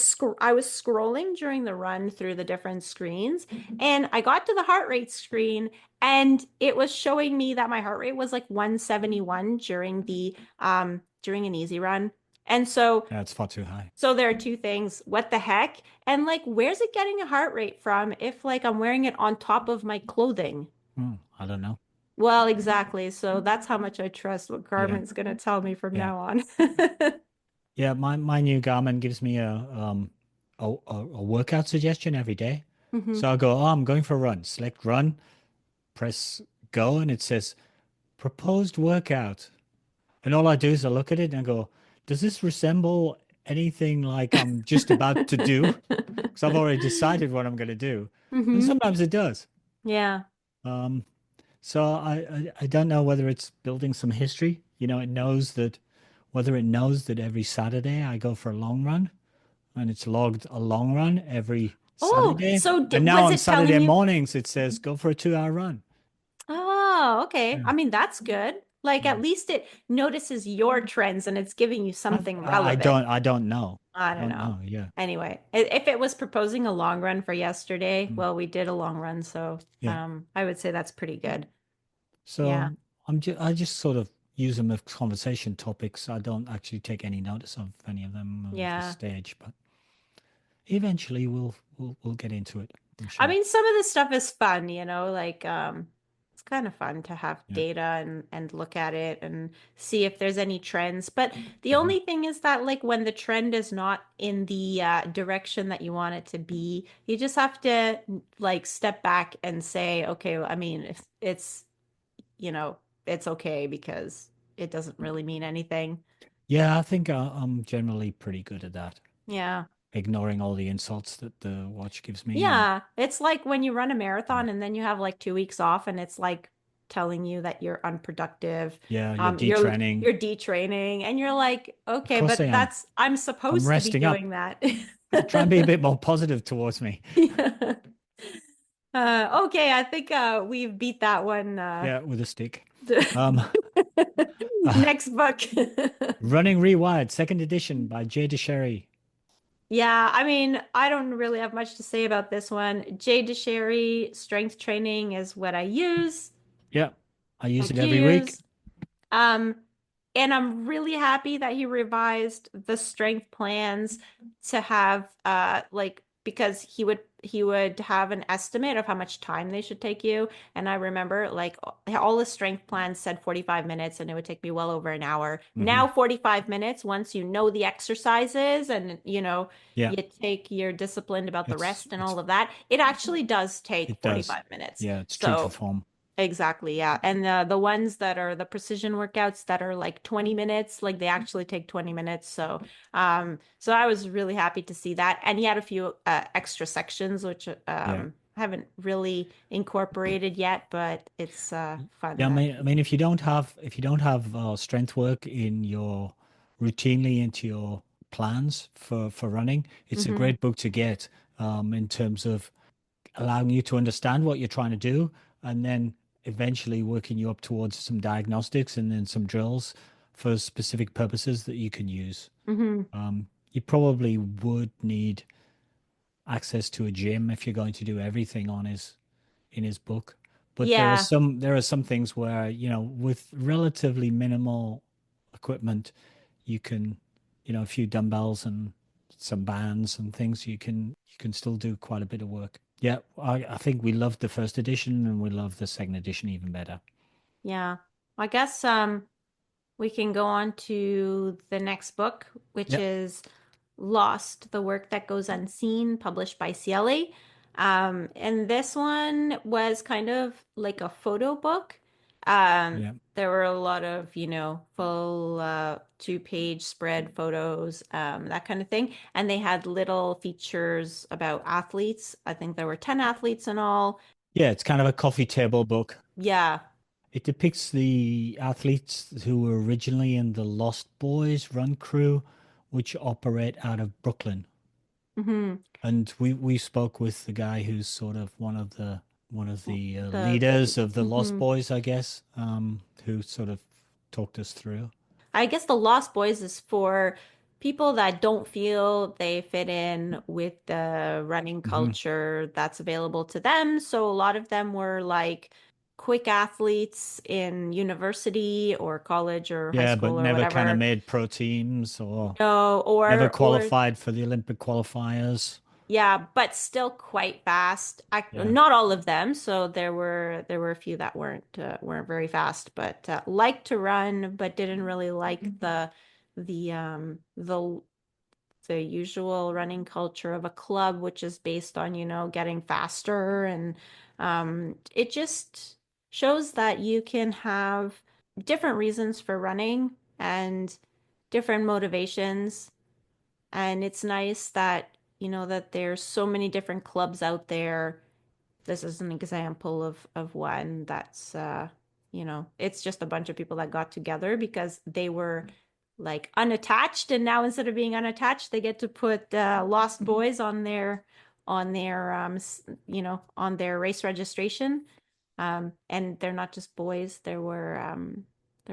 scrolling during the run through the different screens and I got to the heart rate screen and it was showing me that my heart rate was like 171 during an easy run. And so Yeah, it's far too high. so there are two things. What the heck? And like, where's it getting a heart rate from if like I'm wearing it on top of my clothing? I don't know. Well, exactly. So that's how much I trust what Yeah, Garmin's gonna tell me from yeah, now on. yeah. My new Garmin gives me a workout suggestion every day. hmm So I go, oh, I'm going for a run. Select run, press go, and it says proposed workout. And all I do is I look at it and I go, does this resemble anything like I'm just about to do? Because I've already decided what I'm going to do. And hmm sometimes it does. Yeah. Um, so I don't know whether it's building some history. It knows that whether it knows that every Saturday I go for a long run and it's logged a long run every Oh, Saturday. so And now was on it telling Saturday you? mornings it says go for a 2 hour run. Oh, okay. Yeah. I mean, that's good. Like Yeah. at least it notices your trends and it's giving you something relevant. I don't know. I I don't don't know. know. Yeah. Anyway, if it was proposing a long run for yesterday, Mm. well, we did a long run, so Yeah. I would say that's pretty good. Yeah. So I just sort of use them as conversation topics. I don't actually take any notice of any of them at this Yeah. stage, but eventually we'll get into it, I'm I sure. mean, some of this stuff is fun, like it's kind of fun to have Yeah. data and look at it and see if there's any trends. But the Mhm. only thing is that like when the trend is not in the direction that you want it to be, you just have to like step back and say, okay, I mean, if it's, you know, it's okay because it doesn't really mean anything. Yeah, I think I'm generally pretty good at that, Yeah. ignoring all the insults that the watch gives me. And Yeah, it's like when you run a yeah, marathon and then you have like 2 weeks off and it's like telling you that you're unproductive. yeah, you're You're detraining. detraining and you're like, Of okay, course I but am. I'm I'm supposed to be resting up. doing that. Try and be a bit more positive towards me. Yeah. Okay, I think we've beat that one. Yeah, with a stick. Um, uh, Next book. Running Rewired, second edition by Dicharry. Yeah, I mean, I don't really have much to say about this one. Jay Dicharry, strength training is what I use, Yeah, I use like it you every week. use. Um, and I'm really happy that he revised the strength plans to have like because he would have an estimate of how much time they should take you. And I remember like all the strength plans said 45 minutes and it would take me well over an hour. Hmm. Now 45 minutes once you know the exercises and Yeah, you take you're disciplined about the it's rest and it's all of that. It actually does take it does. 45 minutes. Yeah, it's true to So form. exactly, yeah. And the ones that are the precision workouts that are like 20 minutes, like they actually take 20 minutes. So I was really happy to see that. And he had a few extra sections which Yeah. haven't really incorporated yet, but it's fun Yeah, that I mean, if you don't have strength work in your routinely into your plans for running, it's a hmm great book to get in terms of allowing you to understand what you're trying to do, and then eventually working you up towards some diagnostics and then some drills for specific purposes that you can use. hmm You probably would need access to a gym if you're going to do everything on his in his book. But Yeah. there are some things where, with relatively minimal equipment, you can, a few dumbbells and some bands and things, you can still do quite a bit of work. Yeah, I think we loved the first edition and we love the second edition even better. Yeah. I guess we can go on to the next book, which Yep. is Lost, the Work That Goes Unseen, published by Ciele. And this one was kind of like a photo book. Yeah. There were a lot of, full two-page spread photos, that kind of thing. And they had little features about athletes. I think there were 10 athletes in all. Yeah, it's kind of a coffee table book. Yeah. It depicts the athletes who were originally in the Lost Boys run crew, which operate out of Brooklyn. hmm And we spoke with the guy who's sort of one of the The leaders of the Lost mhm. Boys, I guess, who sort of talked us through. I guess the Lost Boys is for people that don't feel they fit in with the running Hmm. culture that's available to them. So a lot of them were like quick athletes in university or college or high Yeah, but school or never kind of whatever. made pro teams or No, never or qualified for the Olympic qualifiers. yeah, but still quite fast. Yeah. Not all of them, so there were a few that weren't very fast, but liked to run, but didn't really like the um the the usual running culture of a club, which is based on, getting faster. And it just shows that you can have different reasons for running and different motivations. And it's nice that, that there's so many different clubs out there. This is an example of one that's it's just a bunch of people that got together because they were like unattached, and now instead of being unattached they get to put lost boys on their race registration. And they're not just boys, there were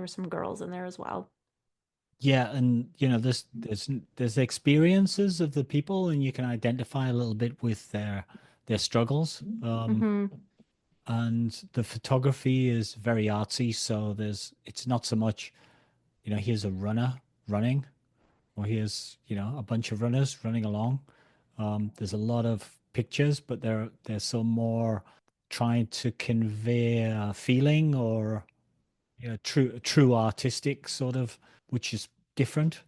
some girls in there as well. Yeah, and there's experiences of the people, and you can identify a little bit with their struggles. Hmm. And the photography is very artsy, so it's not so much, here's a runner running, or here's, a bunch of runners running along. There's a lot of pictures, but they're so more trying to convey a feeling or true artistic sort of, which is different.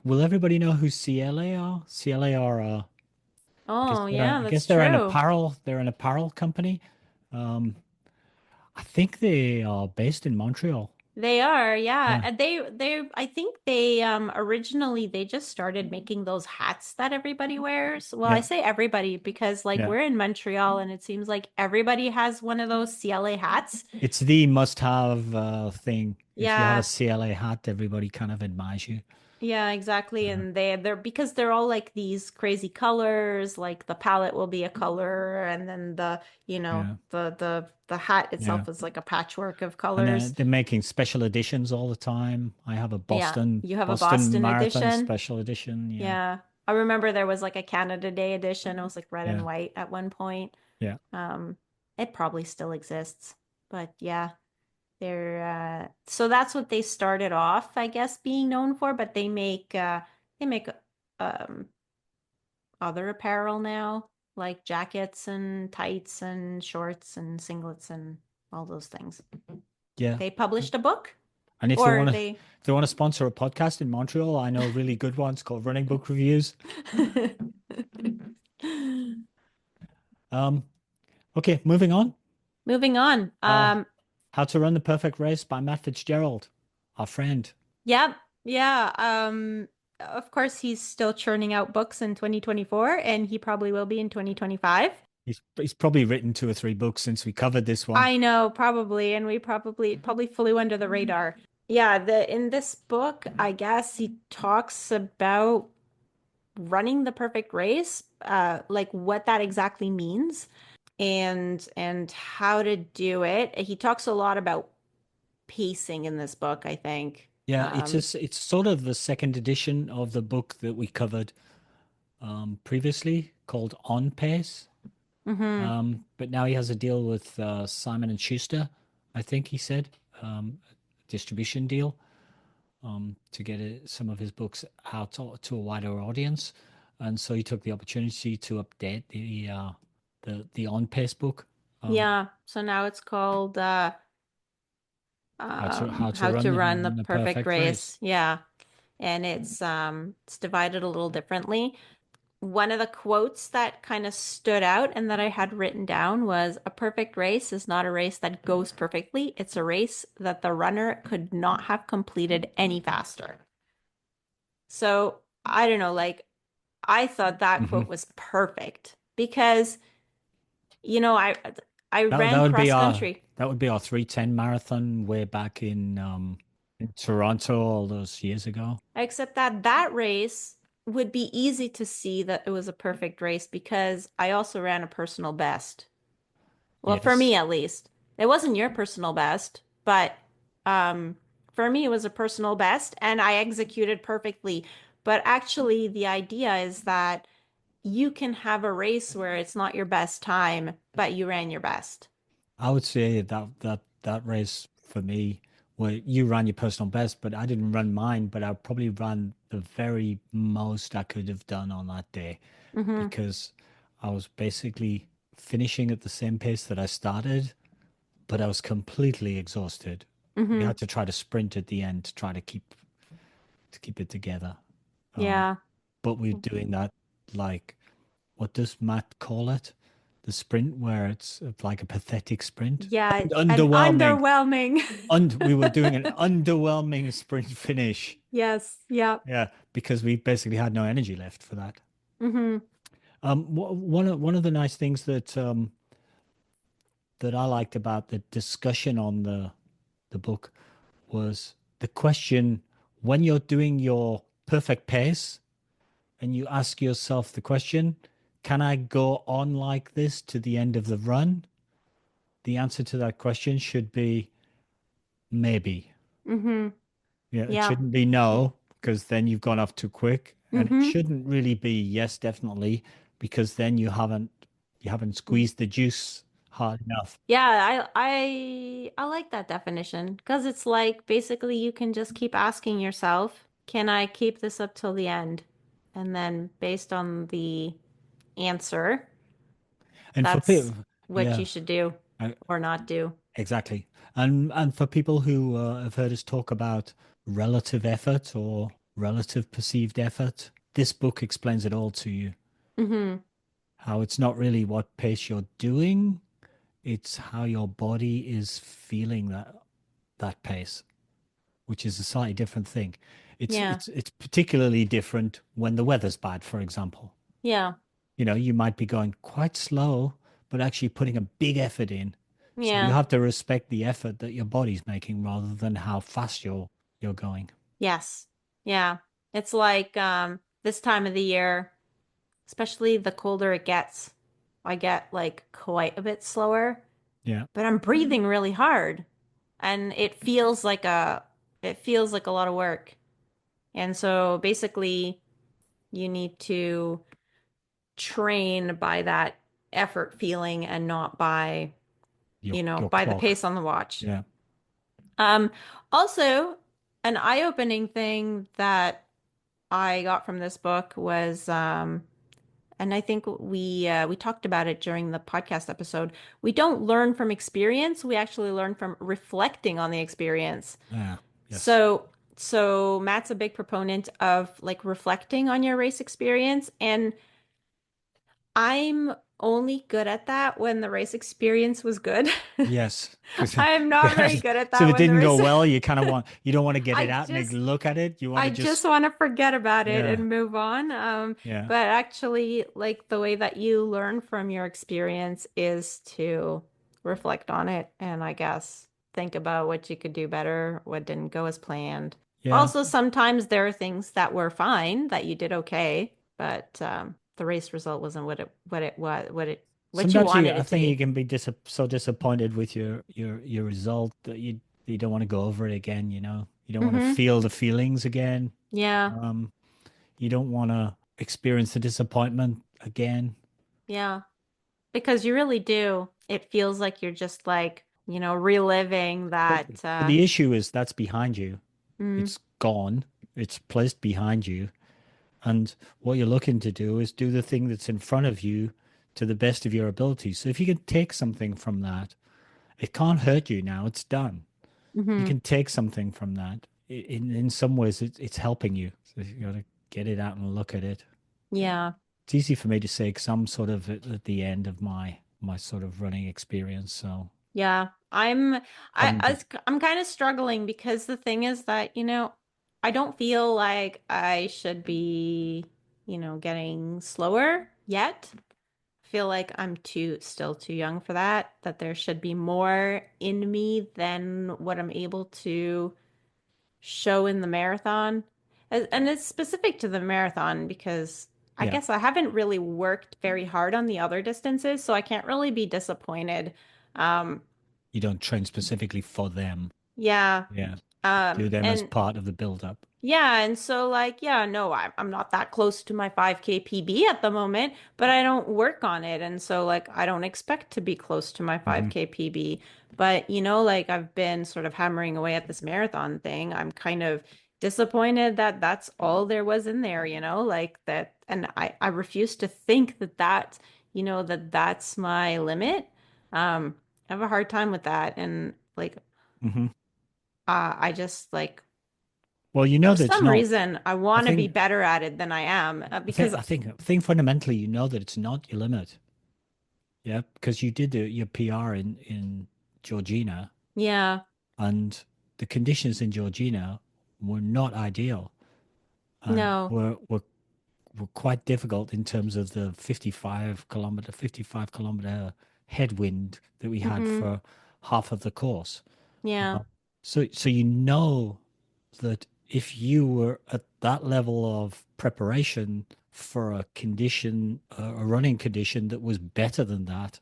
Will everybody know who Ciele are? Ciele are, Oh I yeah, guess that's true. they're an apparel company. Um, I think they are based in Montreal. They are, yeah. Yeah, And I think they originally they just started making those hats that everybody wears. Well, I yeah, say everybody because like yeah. we're in Montreal and it seems like everybody has one of those Ciele hats. It's the must-have thing. If you have a Yeah. CLA hat, everybody kind of admires you. Yeah, exactly. Yeah, And they're because they're all like these crazy colors, like the palette will be a color and then yeah, the hat yeah. itself is like a patchwork of And colors. they're making special editions all the time. I have a Yeah, you have a Boston Boston Marathon edition. special edition. Yeah, Yeah. I remember there was like a Canada Day edition. It was like red and yeah, white at one point. yeah, Um, it probably still exists. But yeah, so that's what they started off, I guess, being known for, but they make um other apparel now, like jackets and tights and shorts and singlets and all those things. yeah. They published a book And or they if they want to sponsor a podcast in Montreal, I know really good ones called Running Book Reviews. Um, okay, moving on. Moving on. Uh, How to Run the Perfect Race by Matt Fitzgerald, our friend. Yep. Yeah. Of course, he's still churning out books in 2024, and he probably will be in 2025. He's probably written two or three books since we covered this one. I know, probably, and we probably flew under the radar. Yeah, the in this book, I guess he talks about running the perfect race, like what that exactly means and how to do it. He talks a lot about pacing in this book, I think. Yeah, it's sort of the second edition of the book that we covered previously called On Pace. Hmm. But now he has a deal with Simon and Schuster, I think he said, distribution deal to get some of his books out to a wider audience. And so he took the opportunity to update the On Pace book, um, Yeah, so now it's called how to How to Run the run a Perfect perfect race. Race. Yeah. And it's divided a little differently. One of the quotes that kind of stood out and that I had written down was a perfect race is not a race that goes perfectly. It's a race that the runner could not have completed any faster. So I don't know, like I thought that Hmm. quote was perfect because, you know, I That ran would be cross country. our 3:10 marathon way back in Toronto all those years ago. Except that that race would be easy to see that it was a perfect race because I also ran a personal best. Well, for me Yes. at least. It wasn't your personal best, but um, for me it was a personal best and I executed perfectly. But actually, the idea is that you can have a race where it's not your best time, but you ran your best. I would say that race for me, where you ran your personal best, but I didn't run mine, but I probably ran the very most I could have done on that day Mm-hmm. because I was basically finishing at the same pace that I started, but I was completely exhausted. We Mm-hmm. had to try to sprint at the end to try to keep it together. Um, Yeah. but we're doing that like what does Matt call it? The sprint where it's like a pathetic sprint. Yeah, it's an Underwhelming. underwhelming. We were doing an underwhelming sprint finish. Yes. Yeah. Yeah, because we basically had no energy left for that. Mm-hmm. One of the nice things that I liked about the discussion on the book was the question when you're doing your perfect pace and you ask yourself the question, can I go on like this to the end of the run? The answer to that question should be maybe. Mm-hmm. Yeah, it Yeah. shouldn't be no, because then you've gone off too quick. And it Mm-hmm. shouldn't really be yes, definitely, because then you haven't squeezed the juice hard enough. Yeah, I like that definition because it's like basically you can just keep asking yourself, can I keep this up till the end? And then based on the answer, And for that's people, what yeah, you should do uh, or not do. exactly. And for people who have heard us talk about relative effort or relative perceived effort, this book explains it all to you. Mm-hmm. How it's not really what pace you're doing, it's how your body is feeling that pace, which is a slightly different thing. Yeah. It's particularly different when the weather's bad, for example. Yeah. You know, you might be going quite slow, but actually putting a big effort in. So you Yeah. have to respect the effort that your body's making rather than how fast you're going. Yes. Yeah. It's like this time of the year, especially the colder it gets, I get like quite a bit slower, Yeah, but I'm breathing really hard and it feels like a lot of work. And so basically you need to train by that effort feeling and not by, your by the clock. pace on the watch. Yeah, Um, Also, an eye-opening thing that I got from this book was, and I think we talked about it during the podcast episode. We don't learn from experience; we actually learn from reflecting on the experience. yeah, yes, So Matt's a big proponent of like reflecting on your race experience, and I'm only good at that when the race experience was good. yes. Because I am not very good at so if that it when the didn't go race. well, you don't want to get it I out and just look at it. You want I to just just want to forget about it yeah, and move on. yeah, But actually, like the way that you learn from your experience is to reflect on it and I guess think about what you could do better, what didn't go as planned. yeah. Also, sometimes there are things that were fine that you did okay, but the race result wasn't what you Sometimes wanted I it to think you be. can be so disappointed with your result that you don't want to go over it again, you know. You don't want to Mm-hmm. feel the feelings again. Yeah. Um, you don't want to experience the disappointment again. Yeah. Because you really do. It feels like you're just like, reliving But that but the issue is that's behind you. mm, It's gone. It's placed behind you. And what you're looking to do is do the thing that's in front of you to the best of your ability. So if you can take something from that, it can't hurt you now. It's done. You hmm can take something from that. In some ways, it's helping you. So you got to get it out and look at it. yeah. It's easy for me to say because I'm sort of at the end of my sort of running experience. So Yeah. having to I'm kind of struggling because the thing is that, I don't feel like I should be, getting slower yet. I feel like I'm still too young for that, that there should be more in me than what I'm able to show in the marathon. And it's specific to the marathon because I yeah, guess I haven't really worked very hard on the other distances, so I can't really be disappointed. Um, you don't train specifically for them. yeah. Yeah, do them as And part of the build up. Yeah, and so like, yeah, no, I'm not that close to my 5K PB at the moment, but I don't work on it. And so like I don't expect to be close to my Hmm 5K PB. But like I've been sort of hammering away at this marathon thing. I'm kind of disappointed that that's all there was in there, like that. And I refuse to think that that that's my limit. I have a hard time with that. And like, hmm I just like Well, you know for that it's some not. reason, I I want to be think, better at it than I am because, I think fundamentally, you know that it's not your limit. Yeah, because you did your PR in Georgina, yeah, and the conditions in Georgina were not ideal, and no. were quite difficult in terms of the 55 kilometer headwind that we had Mm-mm. for half of the course. Yeah. Uh, so you know that if you were at that level of preparation for a condition, a running condition that was better than that,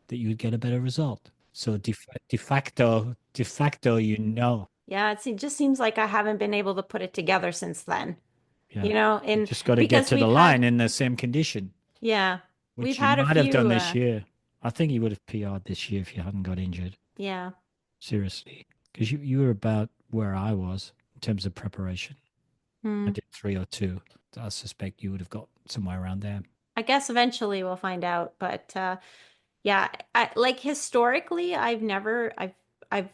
that you would get a better result. So de facto, you know, Yeah. It just seems like I haven't been able to put it together since then, yeah, you and just got to get because to the line in the same condition, yeah, we've which you had a might have done few, this year. I think you would have PR'd this year if you hadn't got injured. yeah. Seriously, because you were about where I was in terms of preparation. I Hmm. did 3 or 2. I suspect you would have got somewhere around there. I guess eventually we'll find out, but yeah, like historically, I've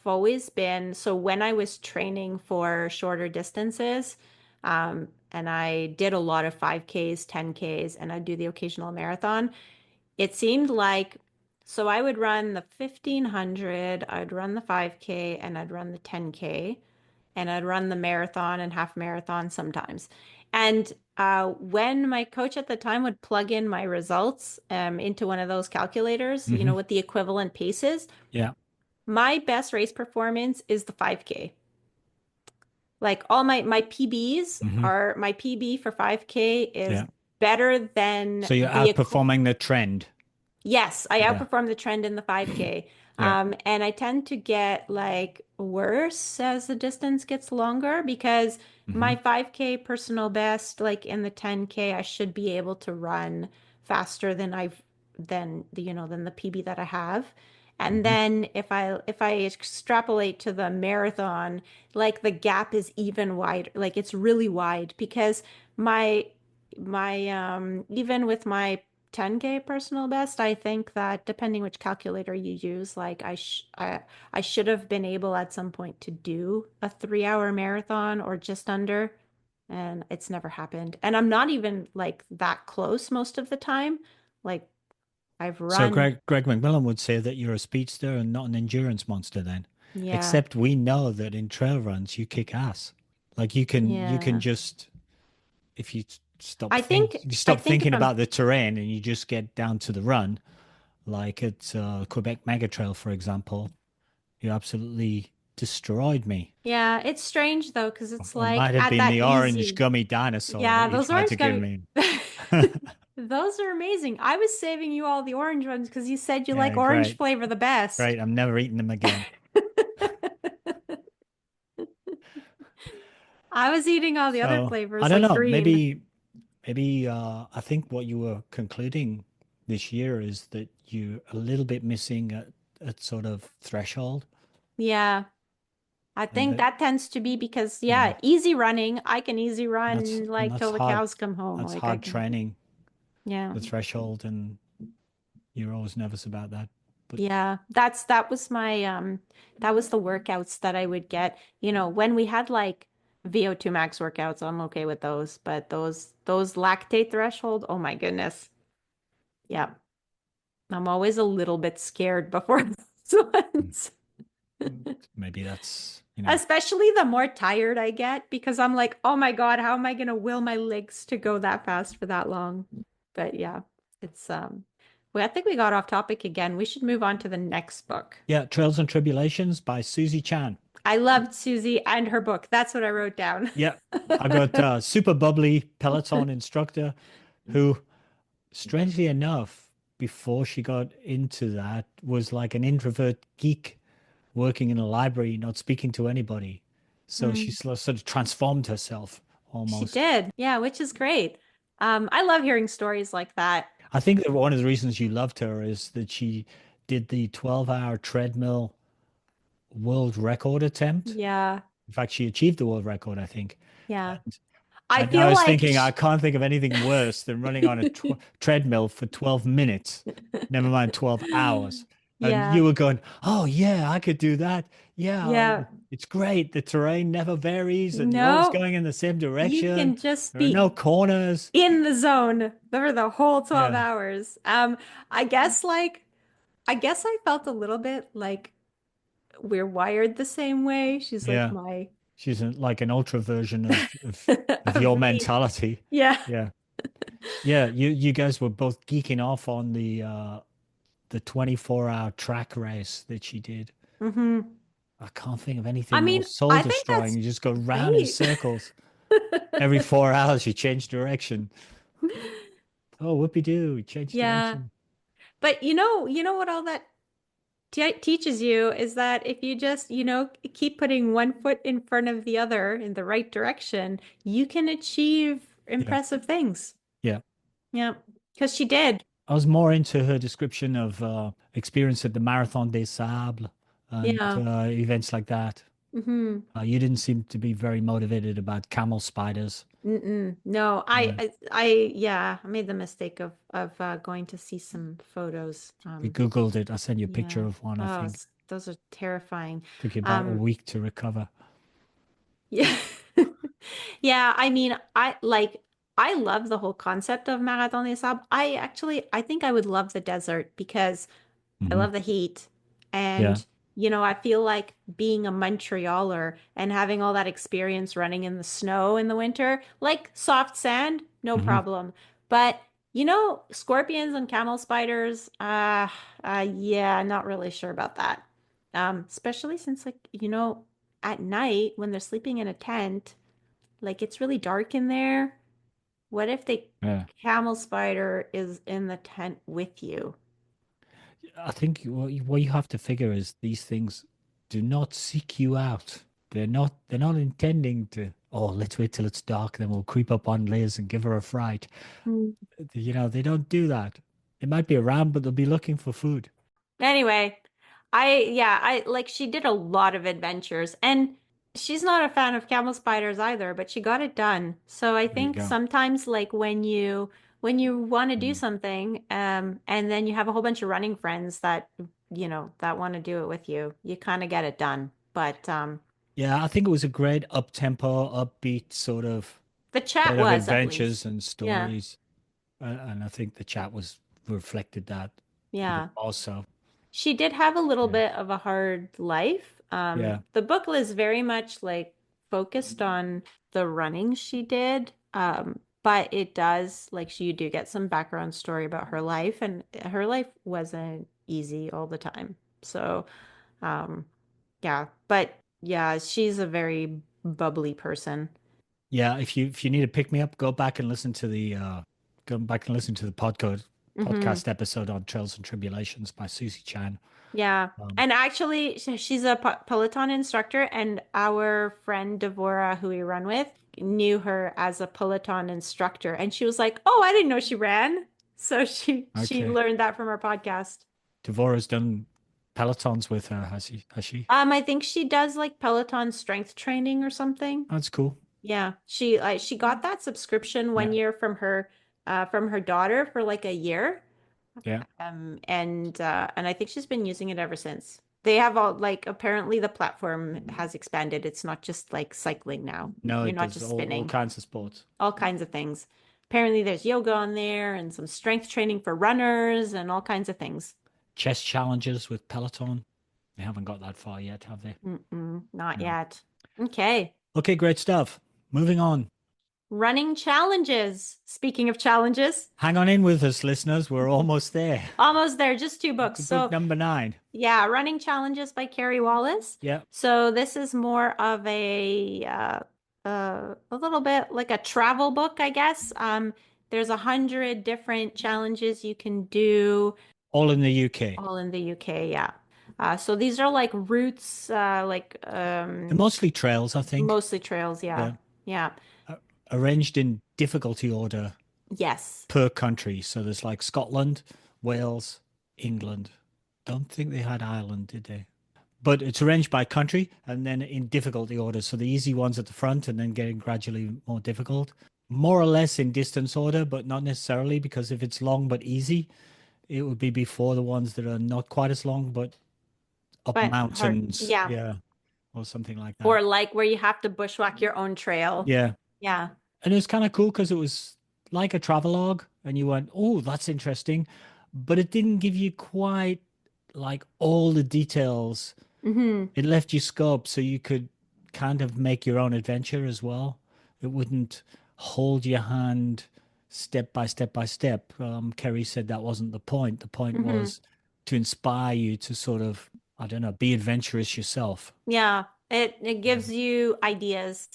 always been so when I was training for shorter distances, and I did a lot of 5Ks, 10Ks, and I'd do the occasional marathon. It seemed like so I would run the 1500, I'd run the 5K, and I'd run the 10K, and I'd run the marathon and half marathon sometimes. And when my coach at the time would plug in my results into one of those calculators, Hmm with the equivalent paces, Yeah. my best race performance is the 5K. Like all my PBs hmm are my PB for 5K is Yeah. better than So you're the outperforming the trend. yes, I Yeah. outperform the trend in the 5K. Yeah. And I tend to get like worse as the distance gets longer because hmm my 5K personal best, like in the 10K, I should be able to run faster than the PB that I have. And hmm then if I extrapolate to the marathon, like the gap is even wider, like it's really wide because my even with my 10K personal best, I think that depending which calculator you use, like I should have been able at some point to do a 3 hour marathon or just under, and it's never happened. And I'm not even like that close most of the time. Like I've So run, Greg McMillan would say that you're a speedster and not an endurance monster then. yeah, Except we know that in trail runs you kick ass. Like you can yeah. just if you I think you I stop think if thinking I'm about the terrain and you just get down to the run, like at Quebec Mega Trail, for example, you absolutely destroyed me. yeah, it's strange though, because it's It like might have at been that the orange easy. gummy dinosaur that Yeah, you those tried to orange give gummy. me. Those are amazing. I was saving you all the orange ones because you said you like Yeah, orange great. flavor the best. Great. I'm never eating them again. I was eating all the other So I flavors don't like know. green. Maybe I think what you were concluding this year is that you're a little bit missing at sort of threshold, Yeah, I and think that that tends to be because yeah, yeah, easy running. I can easy run and like till the cows come home. that's Like I hard can. training Yeah. the threshold, and you're always nervous about that. But Yeah, that was the workouts that I would get. When we had like VO2 max workouts, I'm okay with those, but those lactate threshold, oh my goodness. Yeah. I'm always a little bit scared before those ones. maybe that's Especially the more tired I get because I'm like, "Oh my God, how am I going to will my legs to go that fast for that long?" But yeah, it's well, I think we got off topic again. We should move on to the next book. yeah, Trails and Tribulations by Susie Chan. I loved Susie and her book. That's what I wrote down. Yeah, I got super bubbly Peloton instructor who strangely enough, before she got into that, was like an introvert geek working in a library, not speaking to anybody. So Mm. she's sort of transformed herself She almost. did. Yeah, which is great. I love hearing stories like that. I think that one of the reasons you loved her is that she did the 12-hour treadmill world record attempt. Yeah. In fact, she achieved the world record, I think. Yeah. And I I feel was like thinking, I can't think of anything worse than running on a treadmill for 12 minutes, never mind 12 hours. And Yeah. you were going, oh, yeah, I could do that. Yeah, Yeah. it's great. The terrain never varies and you're always No, going in the same you direction. can just There are no be corners. in the zone for the whole 12 Yeah, hours. I guess I guess I felt a little bit like we're wired the same way. She's like yeah. my She's like an ultra version of of your me. mentality. Yeah. Yeah. Yeah, you guys were both geeking off on the 24-hour track race that she did. Hmm. I can't think of I anything more mean, soul I think destroying. that's You just go round in great. circles. Every 4 hours you change direction. Oh, whoopee doo, change Yeah. direction. But you know what all that teaches you is that if you just, keep putting one foot in front of the other in the right direction, you can achieve Yeah. impressive things. Yeah. Yeah, because she did. I was more into her description of experience at the Marathon des Sables and Yeah. events like that. Hmm. You didn't seem to be very motivated about camel spiders. Mm-mm. No, Yeah. yeah, I made the mistake of going to see some photos. We Googled it. I sent you a Yeah. picture of one, I Oh, think. those are terrifying. Took you about a Um, week to recover. yeah. Yeah, I mean, I love the whole concept of Marathon des Sables. I think I would love the desert because I Hmm. love the heat. Yeah. And, I feel like being a Montrealer and having all that experience running in the snow in the winter, like soft sand, no Hmm. problem. But, scorpions and camel spiders, yeah, not really sure about that. Especially since, like, at night when they're sleeping in a tent, like it's really dark in there. What if the Yeah. camel spider is in the tent with you? I think what you have to figure is these things do not seek you out. They're not intending to, oh, let's wait till it's dark, then we'll creep up on Liz and give her a fright. They don't do that. They might be around, but they'll be looking for food. Anyway, I like she did a lot of adventures and she's not a fan of camel spiders either, but she got it done. So I There you think go. sometimes like when you want to do Mm. something, and then you have a whole bunch of running friends that, that want to do it with you, you kind of get it done. But Yeah, I think it was a great up-tempo, upbeat sort of the chat set of was at adventures least. and Yeah. stories. And I think the chat was reflected that even Yeah. more so. She did have a little Yeah. bit of a hard life. Yeah. The book was very much like focused on the running she did. But it does like you do get some background story about her life, and her life wasn't easy all the time. So, um, yeah, but yeah, she's a very bubbly person. Yeah, if you need to pick me up, go back and listen to the Hmm. podcast episode on Trails and Tribulations by Susie Chan. Yeah. Um, And actually, she's a Peloton instructor, and our friend Devora, who we run with, knew her as a Peloton instructor. And she was like, "Oh, I didn't know she ran." So she okay. learned that from our podcast. Devora's done Pelotons with her, has he? Has she? I think she does like Peloton strength training or something. That's cool. Yeah. She got that subscription one Yeah. year from her daughter for like a year. Yeah. And I think she's been using it ever since. They have all like apparently the platform has expanded. It's not just like cycling now. No, You're it not does just all spinning. kinds of sports. All kinds of things. Apparently there's yoga on there and some strength training for runners and all kinds of things. Chess challenges with Peloton. They haven't got that far yet, have they? Mm-mm, not No. yet. Okay. Okay, great stuff. Moving on. Running challenges. Speaking of challenges, Hang on in with us, listeners. We're almost there. almost there, just two Up books. to book So number 9. yeah, Running Challenges by Keri Wallace. Yeah. So this is more of a little bit like a travel book, I guess. There's 100 different challenges you can do All in the UK. all in the UK, yeah. So these are like routes, They're mostly trails, I think. mostly trails. Yeah. Yeah. Yeah. Uh, Arranged in difficulty order Yes. per country. So there's like Scotland, Wales, England. Don't think they had Ireland, did they? But it's arranged by country and then in difficulty order. So the easy ones at the front and then getting gradually more difficult. More or less in distance order, but not necessarily because if it's long but easy, it would be before the ones that are not quite as long but up But hard. mountains. Yeah. Yeah, or something like that. Or like where you have to bushwhack your own trail. Yeah. Yeah. And it was kind of cool because it was like a travelogue and you went, oh, that's interesting. But it didn't give you quite like all the details. Hmm. It left you scope so you could kind of make your own adventure as well. It wouldn't hold your hand step by step by step. Keri said that wasn't the point. The point Hmm. was to inspire you to sort of, I don't know, be adventurous yourself. Yeah. It Yeah. gives you ideas,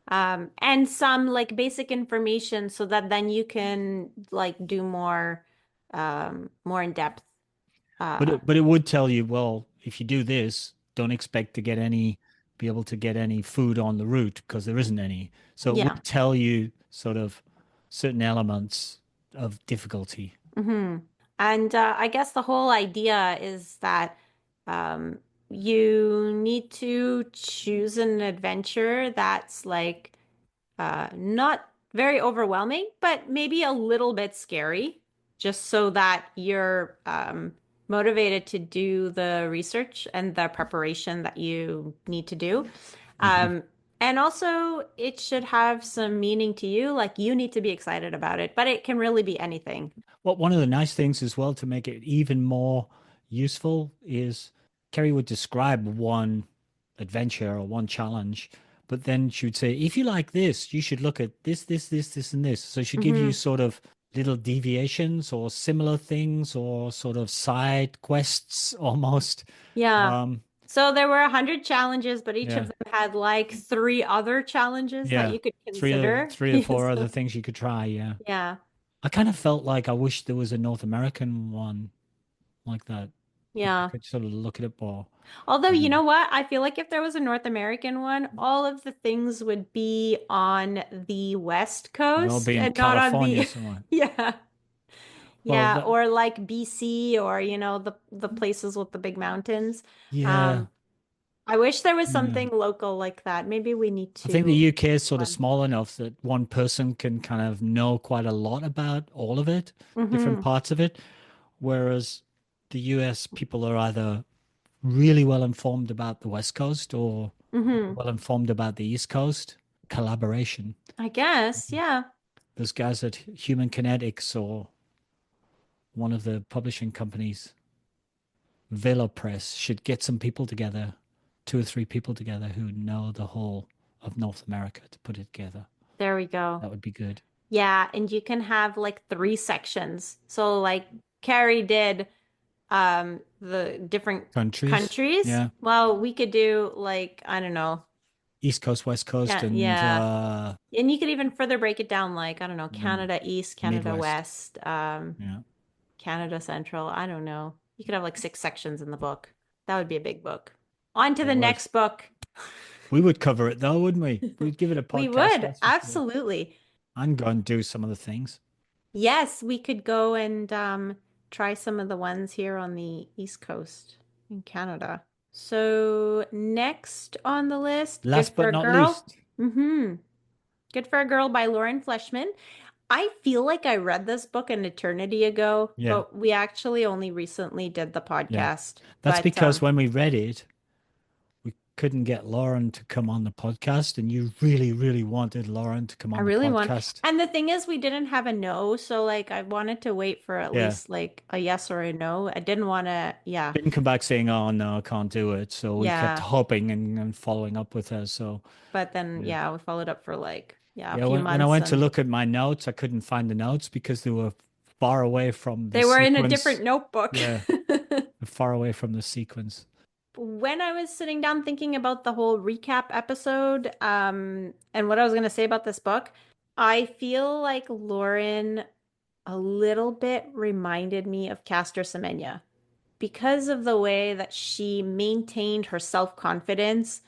and some like basic information so that then you can like do more in depth. Uh, But it would tell you, well, if you do this, don't expect to get any, be able to get any food on the route because there isn't any. So it yeah. would tell you sort of certain elements of difficulty. Hmm. And I guess the whole idea is that um, you need to choose an adventure that's like not very overwhelming, but maybe a little bit scary, just so that you're motivated to do the research and the preparation that you need to do. Mhm. Um, and also, it should have some meaning to you. Like you need to be excited about it, but it can really be anything. Well, one of the nice things as well to make it even more useful is Keri would describe one adventure or one challenge, but then she would say, if you like this, you should look at this, and this. So she'd give you Hmm. sort of little deviations or similar things or sort of side quests almost. Yeah. Um, So there were 100 challenges, but each of yeah, them had like three other challenges that yeah. you could consider. Three or Yeah, four other so, things you could try. Yeah. yeah. I kind of felt like I wish there was a North American one like that. If I Yeah. could sort of look at it more. Although, I you don't know. know what? I feel like if there was a North American one, all of the things would be on the West They'd all Coast be in and not on California the, somewhere. yeah. Well, Yeah, or like BC or the places with the big mountains. yeah, Um, I wish there was yeah. something local like that. Maybe we need I think the to UK is sort of one. small enough that one person can kind of know quite a lot about all of it, different Mm-hmm. parts of it, whereas the US people are either really well informed about the West Coast or Mm-hmm. well informed about the East Coast. Collaboration. I guess, yeah. Those guys at Human Kinetics or one of the publishing companies, Velo Press, should get some people together, two or three people together who know the whole of North America to put it together. There we go. That would be good. Yeah, and you can have like three sections. So like Carrie did the different Countries, countries. yeah. Well, we could do like I don't know. East Coast, West Coast, Yeah, and yeah. And you could even further break it down like I don't know, the Canada East, Canada Midwest. West, Yeah. Canada Central. I don't know. You could have like six sections in the book. That would be a big book. On to It the would. next book. We would cover it though, wouldn't we? We'd give it a We podcast, would, that's for sure. absolutely. I'm going to do some of the things. Yes, we could go and try some of the ones here on the East Coast in Canada. So next on the list, Good Last for but a not Girl. least, Mm-hmm. Good for a Girl by Lauren Fleshman. I feel like I read this book an eternity ago, yeah, but we actually only recently did the yeah. podcast. That's But because when we read it, we couldn't get Lauren to come on the podcast, and you really, really wanted Lauren to come I on the really want, podcast. and the thing is, we didn't have a no, so like I wanted to wait for at Yeah. least like a yes or a no. I didn't want to, yeah, Didn't come back saying, "Oh no, I can't do it." So we kept yeah. hoping and following up with her. So But then, yeah, yeah, we followed up for like, yeah, a yeah. few When I months went to and look at my notes, I couldn't find the notes because they were far away from the they were in a different sequence. notebook. Yeah, far away from the sequence. When I was sitting down thinking about the whole recap episode, and what I was going to say about this book, I feel like Lauren a little bit reminded me of Castor Semenya because of the way that she maintained her self-confidence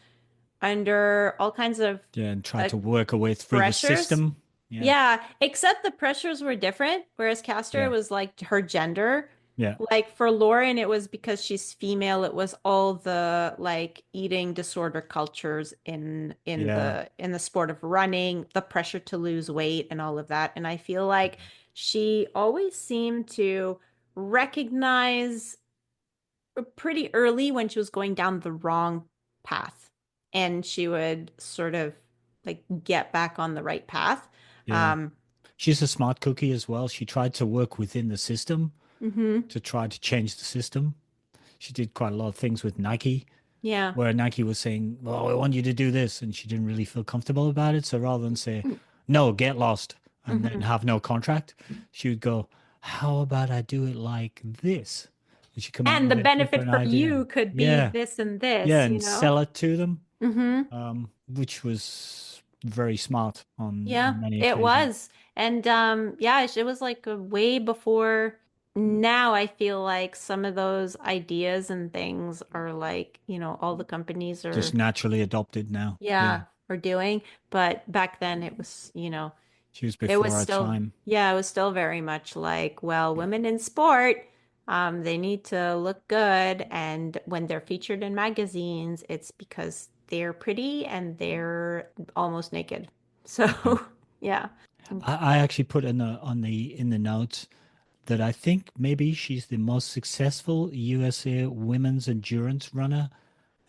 under all kinds of Yeah, and tried uh, to work her way through the pressures. system. Yeah, Yeah, except the pressures were different, whereas Castor yeah, was like her gender. yeah, Like for Lauren, it was because she's female. It was all the like eating disorder cultures yeah, in the sport of running, the pressure to lose weight and all of that. And I feel like she always seemed to recognize pretty early when she was going down the wrong path, and she would sort of like get back on the right path. yeah. Um, She's a smart cookie as well. She tried to work within the system mhm. to try to change the system. She did quite a lot of things with Nike, Yeah. where Nike was saying, "Well, I want you to do this," and she didn't really feel comfortable about it. So rather than say, "No, get lost," and then Hmm. have no contract, she would go, "How about I do it like this?" And she come up And the with a benefit different for idea. you could be Yeah, this and yeah, this, you and know? sell it to them, Hmm. which was very smart Yeah, on many it occasions. was. And yeah, it was like way before now. I feel like some of those ideas and things are like, all the companies Just are, naturally adopted now. Yeah, yeah, are doing. But back then it was, she was it was before her still, time. yeah, it was still very much like, well, women in sport, they need to look good. And when they're featured in magazines, it's because they're pretty and they're almost naked. Yeah. So, yeah. I actually put in the notes that I think maybe she's the most successful USA women's endurance runner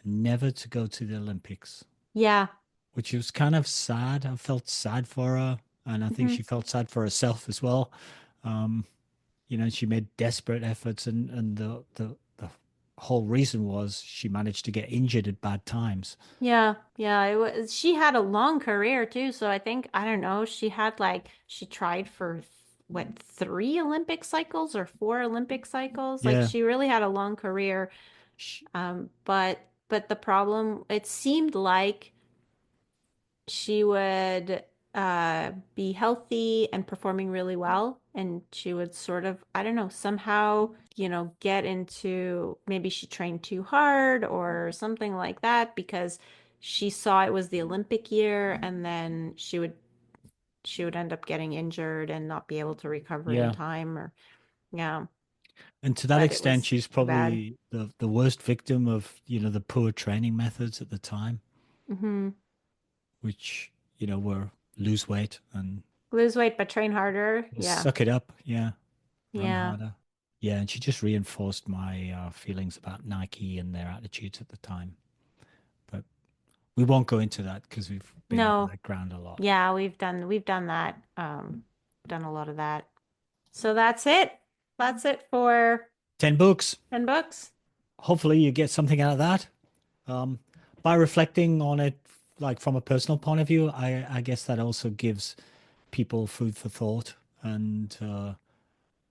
never to go to the Olympics, Yeah. which was kind of sad. I felt sad for her, and I think Hmm. she felt sad for herself as well. Um, she made desperate efforts, and the whole reason was she managed to get injured at bad times. Yeah. Yeah. It was, she had a long career too. So I think, I don't know, she had like, she tried for what, three Olympic cycles or four Olympic cycles? Like Yeah, she really had a long career. she, But the problem, it seemed like she would be healthy and performing really well, and she would sort of, I don't know, somehow, get into maybe she trained too hard or something like that because she saw it was the Olympic year, and then she would end up getting injured and not be able to recover in yeah. time, or yeah, And to that but it extent, was she's too bad. probably the worst victim of, the poor training methods at the time, Hmm. which, were lose weight and Lose weight but train harder. just Yeah. suck it up. Yeah. Run Yeah. harder. Yeah. And she just reinforced my feelings about Nike and their attitudes at the time. But we won't go into that because we've been over No. that ground a lot. Yeah, we've done that. Done a lot of that. So that's it. That's it for 10 books. 10 books. Hopefully you get something out of that. Um, by reflecting on it, like from a personal point of view, I guess that also gives people food for thought. And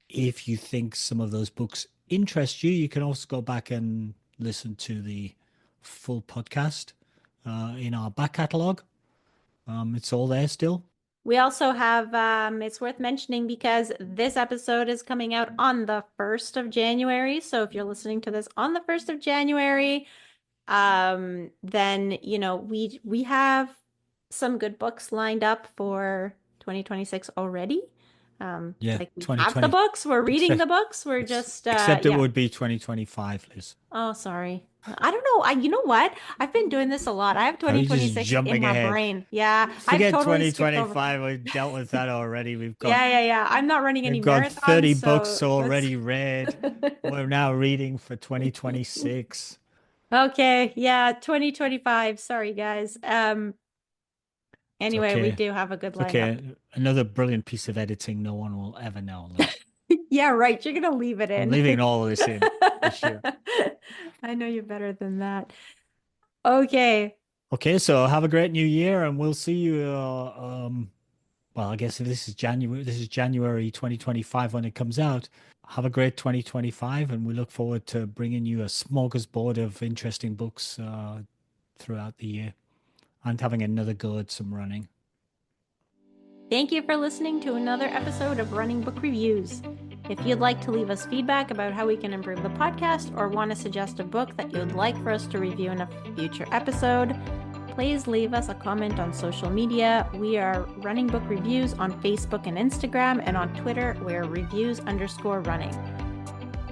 if you think some of those books interest you, you can also go back and listen to the full podcast in our back catalog. It's all there still. We also have it's worth mentioning because this episode is coming out on the 1st of January. So if you're listening to this on the 1st of January, then we have some good books lined up for 2026 already. Yeah, Like we have the 2020. books, we're reading the Except, books, we're just except it yeah. would be 2025, Liz. Oh, sorry. I don't know. You know what? I've been doing this a lot. I have Are you just 2026 in jumping my ahead? brain. Yeah, I've Forget totally skipped over. 2025. We've dealt with that already. Yeah, yeah, yeah. I'm not running any We've got marathons, 30 so books let's. already read. We're now reading for 2026. Okay, yeah, 2025. Sorry, guys. It's Anyway, we okay. do have a good It's lineup. okay. Another brilliant piece of editing no one will ever know, Liz. Yeah, right. You're gonna leave it I'm in. leaving all of this in for sure. I know you're better than that. Okay. Okay, so have a great new year and we'll see you well, I guess if this is January 2025 when it comes out. Have a great 2025 and we look forward to bringing you a smorgasbord of interesting books throughout the year and having another go at some running. Thank you for listening to another episode of Running Book Reviews. If you'd like to leave us feedback about how we can improve the podcast or want to suggest a book that you'd like for us to review in a future episode, please leave us a comment on social media. We are running book reviews on Facebook and Instagram, and on Twitter, we're reviews_running.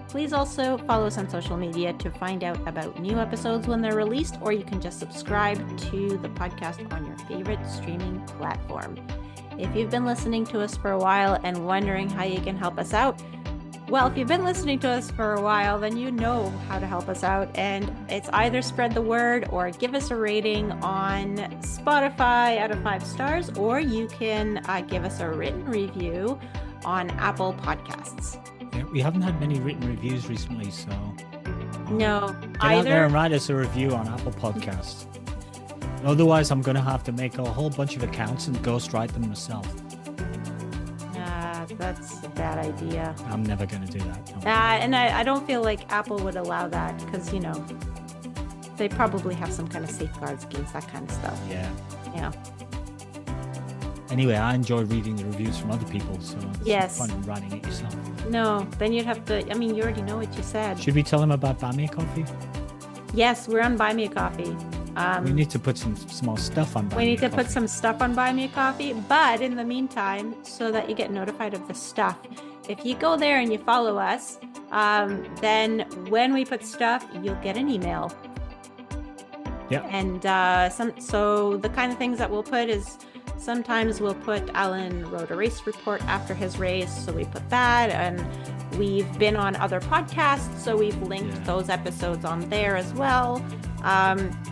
Please also follow us on social media to find out about new episodes when they're released, or you can just subscribe to the podcast on your favorite streaming platform. If you've been listening to us for a while and wondering how you can help us out, well, if you've been listening to us for a while, then you know how to help us out. And it's either spread the word or give us a rating on Spotify out of 5 stars, or you can give us a written review on Apple Podcasts. Yeah, we haven't had many written reviews recently, so No, get out there and write us a review on Apple Podcasts. Otherwise, I'm going to have to make a whole bunch of accounts and ghostwrite them myself. That's a bad idea. I'm never going to do that. No. And I don't feel like Apple would allow that because, you know, they probably have some kind of safeguards against that kind of stuff. Yeah. Yeah. Anyway, I enjoy reading the reviews from other people, so it's Yes. fun writing it yourself. No, then you'd have to, I mean, you already know what you said. Should we tell them about Buy Me a Coffee? Yes, we're on Buy Me a Coffee. We need to put some more stuff on Buy We Me need a to Coffee. put some stuff on Buy Me a Coffee, but in the meantime, so that you get notified of the stuff, if you go there and you follow us, then when we put stuff, you'll get an email. Yeah. And so the kind of things that we'll put is sometimes we'll put Alan wrote a race report after his race, so we put that, and we've been on other podcasts, so we've linked those episodes on there as well.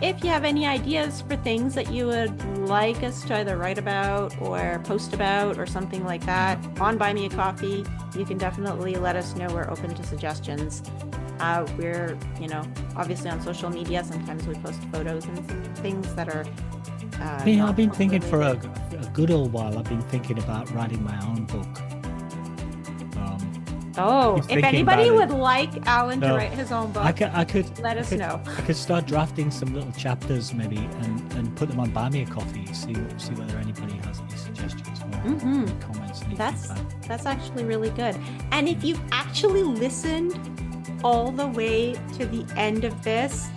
If you have any ideas for things that you would like us to either write about or post about or something like that on Buy Me a Coffee, you can definitely let us know. We're open to suggestions. We're, you know, obviously on social media. Sometimes we post photos and things that are I've been thinking for a good old while. I've been thinking about writing my own book. If anybody about it. would like Alan to write his own book, I could let us know. I could start drafting some little chapters maybe and put them on Buy Me a Coffee. See whether anybody has any suggestions or any comments. Any feedback. That's actually really good. And if you've actually listened all the way to the end of this,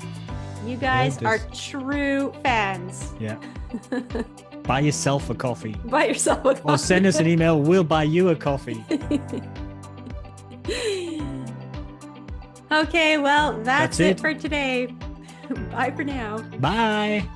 you guys are true fans. Yeah. Buy yourself a coffee. Buy yourself a coffee. Or send us an email. We'll buy you a coffee. Okay, well, that's it for today. Bye for now. Bye.